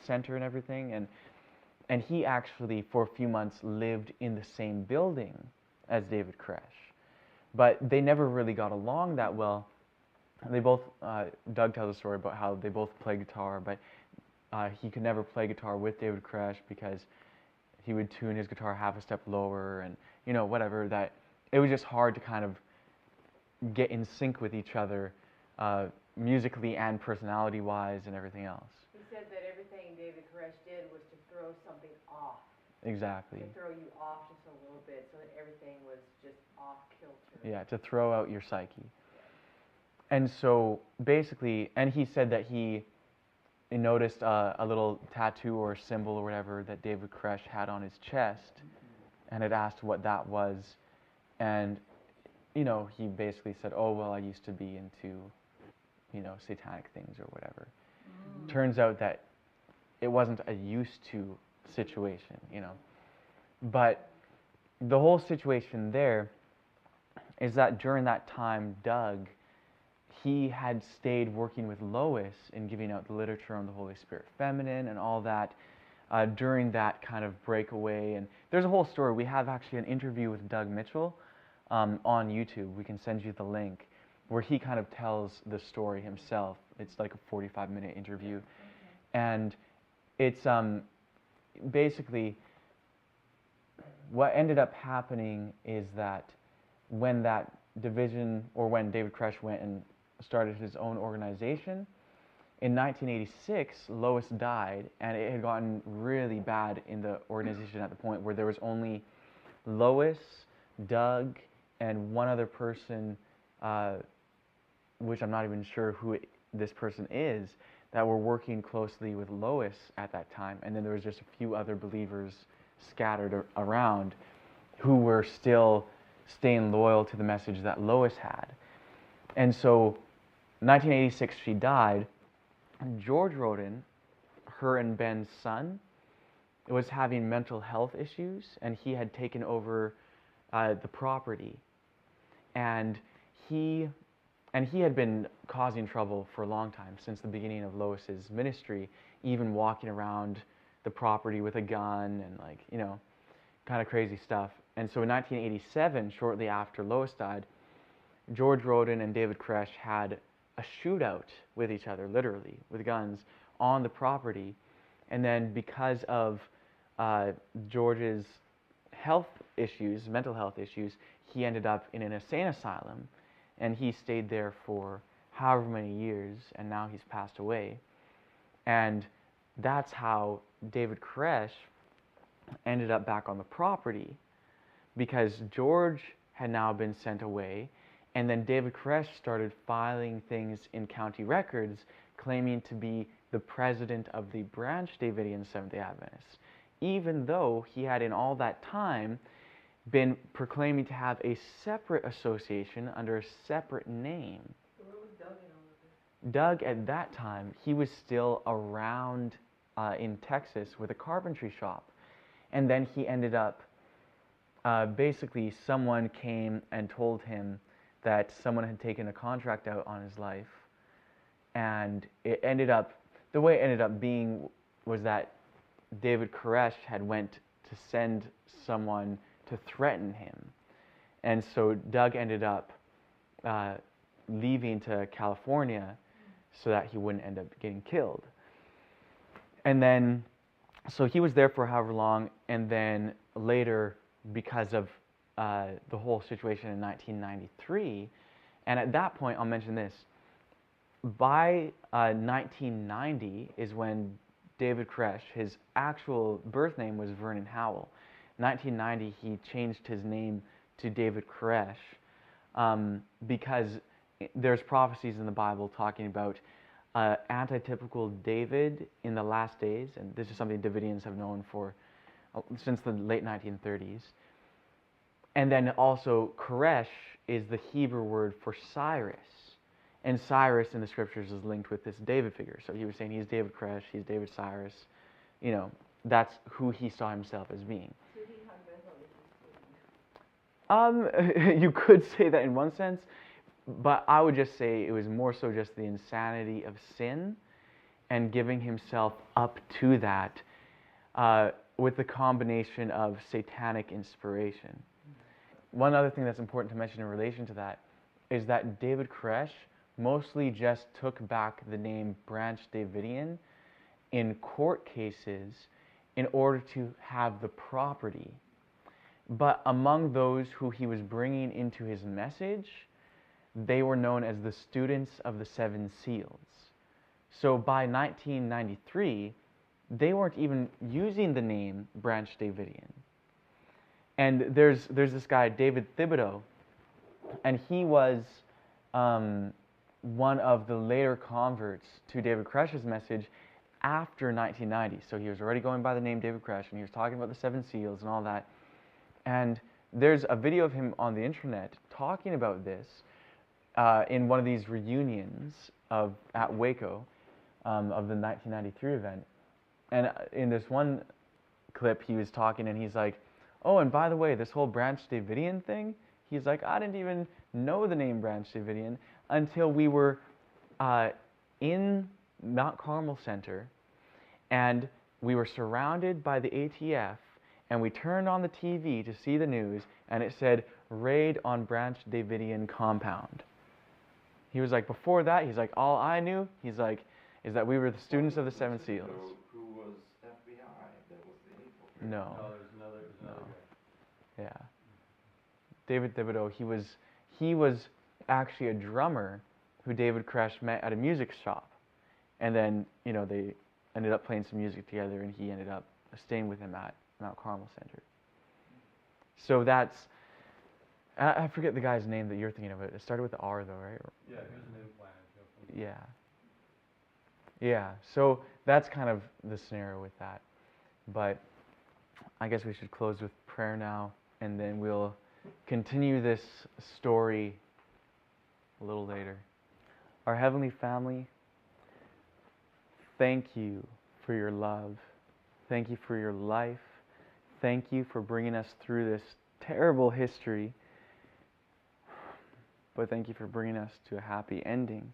center and everything, and he actually, for a few months, lived in the same building as David Koresh. But they never really got along that well. They both, Doug tells a story about how they both play guitar, but he could never play guitar with David Koresh because he would tune his guitar half a step lower and, whatever, that it was just hard to kind of get in sync with each other musically and personality-wise and everything else. He said that everything David Koresh did was to throw something off. Exactly. To throw you off just a little bit so that everything was just off kilter. Yeah, to throw out your psyche. And so basically, and he said that he noticed a little tattoo or symbol or whatever that David Koresh had on his chest, and had asked what that was, and he basically said, "Oh well, I used to be into, satanic things or whatever." Turns out that it wasn't a used to situation, But the whole situation there is that during that time, Doug, he had stayed working with Lois in giving out the literature on the Holy Spirit feminine and all that during that kind of breakaway. And there's a whole story. We have actually an interview with Doug Mitchell on YouTube. We can send you the link, where he kind of tells the story himself. It's like a 45-minute interview. Okay. And it's basically what ended up happening is that when that division, or when David Koresh went and started his own organization, in 1986, Lois died, and it had gotten really bad in the organization at the point where there was only Lois, Doug, and one other person, which I'm not even sure who this person is, that were working closely with Lois at that time. And then there was just a few other believers scattered around who were still staying loyal to the message that Lois had. And so, 1986, she died. George Roden, her and Ben's son, was having mental health issues, and he had taken over the property. And he had been causing trouble for a long time, since the beginning of Lois's ministry, even walking around the property with a gun and kind of crazy stuff. And so in 1987, shortly after Lois died, George Roden and David Koresh had a shootout with each other, literally, with guns, on the property. And then because of George's health issues, mental health issues, he ended up in an insane asylum. And he stayed there for however many years, and now he's passed away. And that's how David Koresh ended up back on the property, because George had now been sent away, and then David Koresh started filing things in county records claiming to be the president of the Branch Davidian Seventh-day Adventists, even though he had in all that time been proclaiming to have a separate association under a separate name. So where was Doug in all of this? Doug, at that time, he was still around in Texas with a carpentry shop. And then he ended up, basically someone came and told him that someone had taken a contract out on his life. And it ended up, the way it ended up being was that David Koresh had went to send someone to threaten him. And so Doug ended up leaving to California so that he wouldn't end up getting killed. And then, so he was there for however long, and then later, because of the whole situation in 1993, and at that point, I'll mention this, by 1990 is when David Koresh, his actual birth name was Vernon Howell. 1990, he changed his name to David Koresh because there's prophecies in the Bible talking about antitypical David in the last days, and this is something Davidians have known for since the late 1930s. And then also Koresh is the Hebrew word for Cyrus, and Cyrus in the scriptures is linked with this David figure. So he was saying he's David Koresh, he's David Cyrus. You know, that's who he saw himself as being. You could say that in one sense, but I would just say it was more so just the insanity of sin and giving himself up to that with the combination of satanic inspiration. One other thing that's important to mention in relation to that is that David Koresh mostly just took back the name Branch Davidian in court cases in order to have the property. But among those who he was bringing into his message, they were known as the students of the Seven Seals. So by 1993, they weren't even using the name Branch Davidian. And there's this guy, David Thibodeau, and he was one of the later converts to David Koresh's message after 1990. So he was already going by the name David Koresh, and he was talking about the Seven Seals and all that. And there's a video of him on the internet talking about this in one of these reunions at Waco of the 1993 event. And in this one clip, he was talking, and he's like, oh, and by the way, this whole Branch Davidian thing, he's like, I didn't even know the name Branch Davidian until we were in Mount Carmel Center, and we were surrounded by the ATF, and we turned on the TV to see the news, and it said, raid on Branch Davidian compound. He was like, before that, he's like, all I knew, he's like, is that we were the students of the Seven Seals. Who was FBI? That was the infiltrator. No. No, there's another guy. Yeah. David Thibodeau, he was actually a drummer who David Koresh met at a music shop. And then, you know, they ended up playing some music together, and he ended up staying with him at Mount Carmel Center. So that's, I forget the guy's name that you're thinking of. It started with the R, though, right? Yeah, here's a new plan. Yeah. Yeah, so that's kind of the scenario with that. But I guess we should close with prayer now, and then we'll continue this story a little later. Our Heavenly Family, thank you for your love. Thank you for your life. Thank you for bringing us through this terrible history. But thank you for bringing us to a happy ending.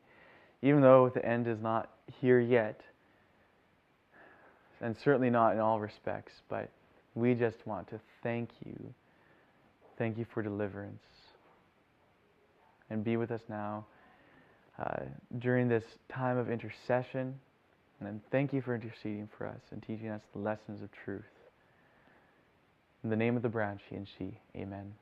Even though the end is not here yet, and certainly not in all respects, but we just want to thank you. Thank you for deliverance. and be with us now during this time of intercession. And then thank you for interceding for us and teaching us the lessons of truth. In the name of the branch, he and she, amen.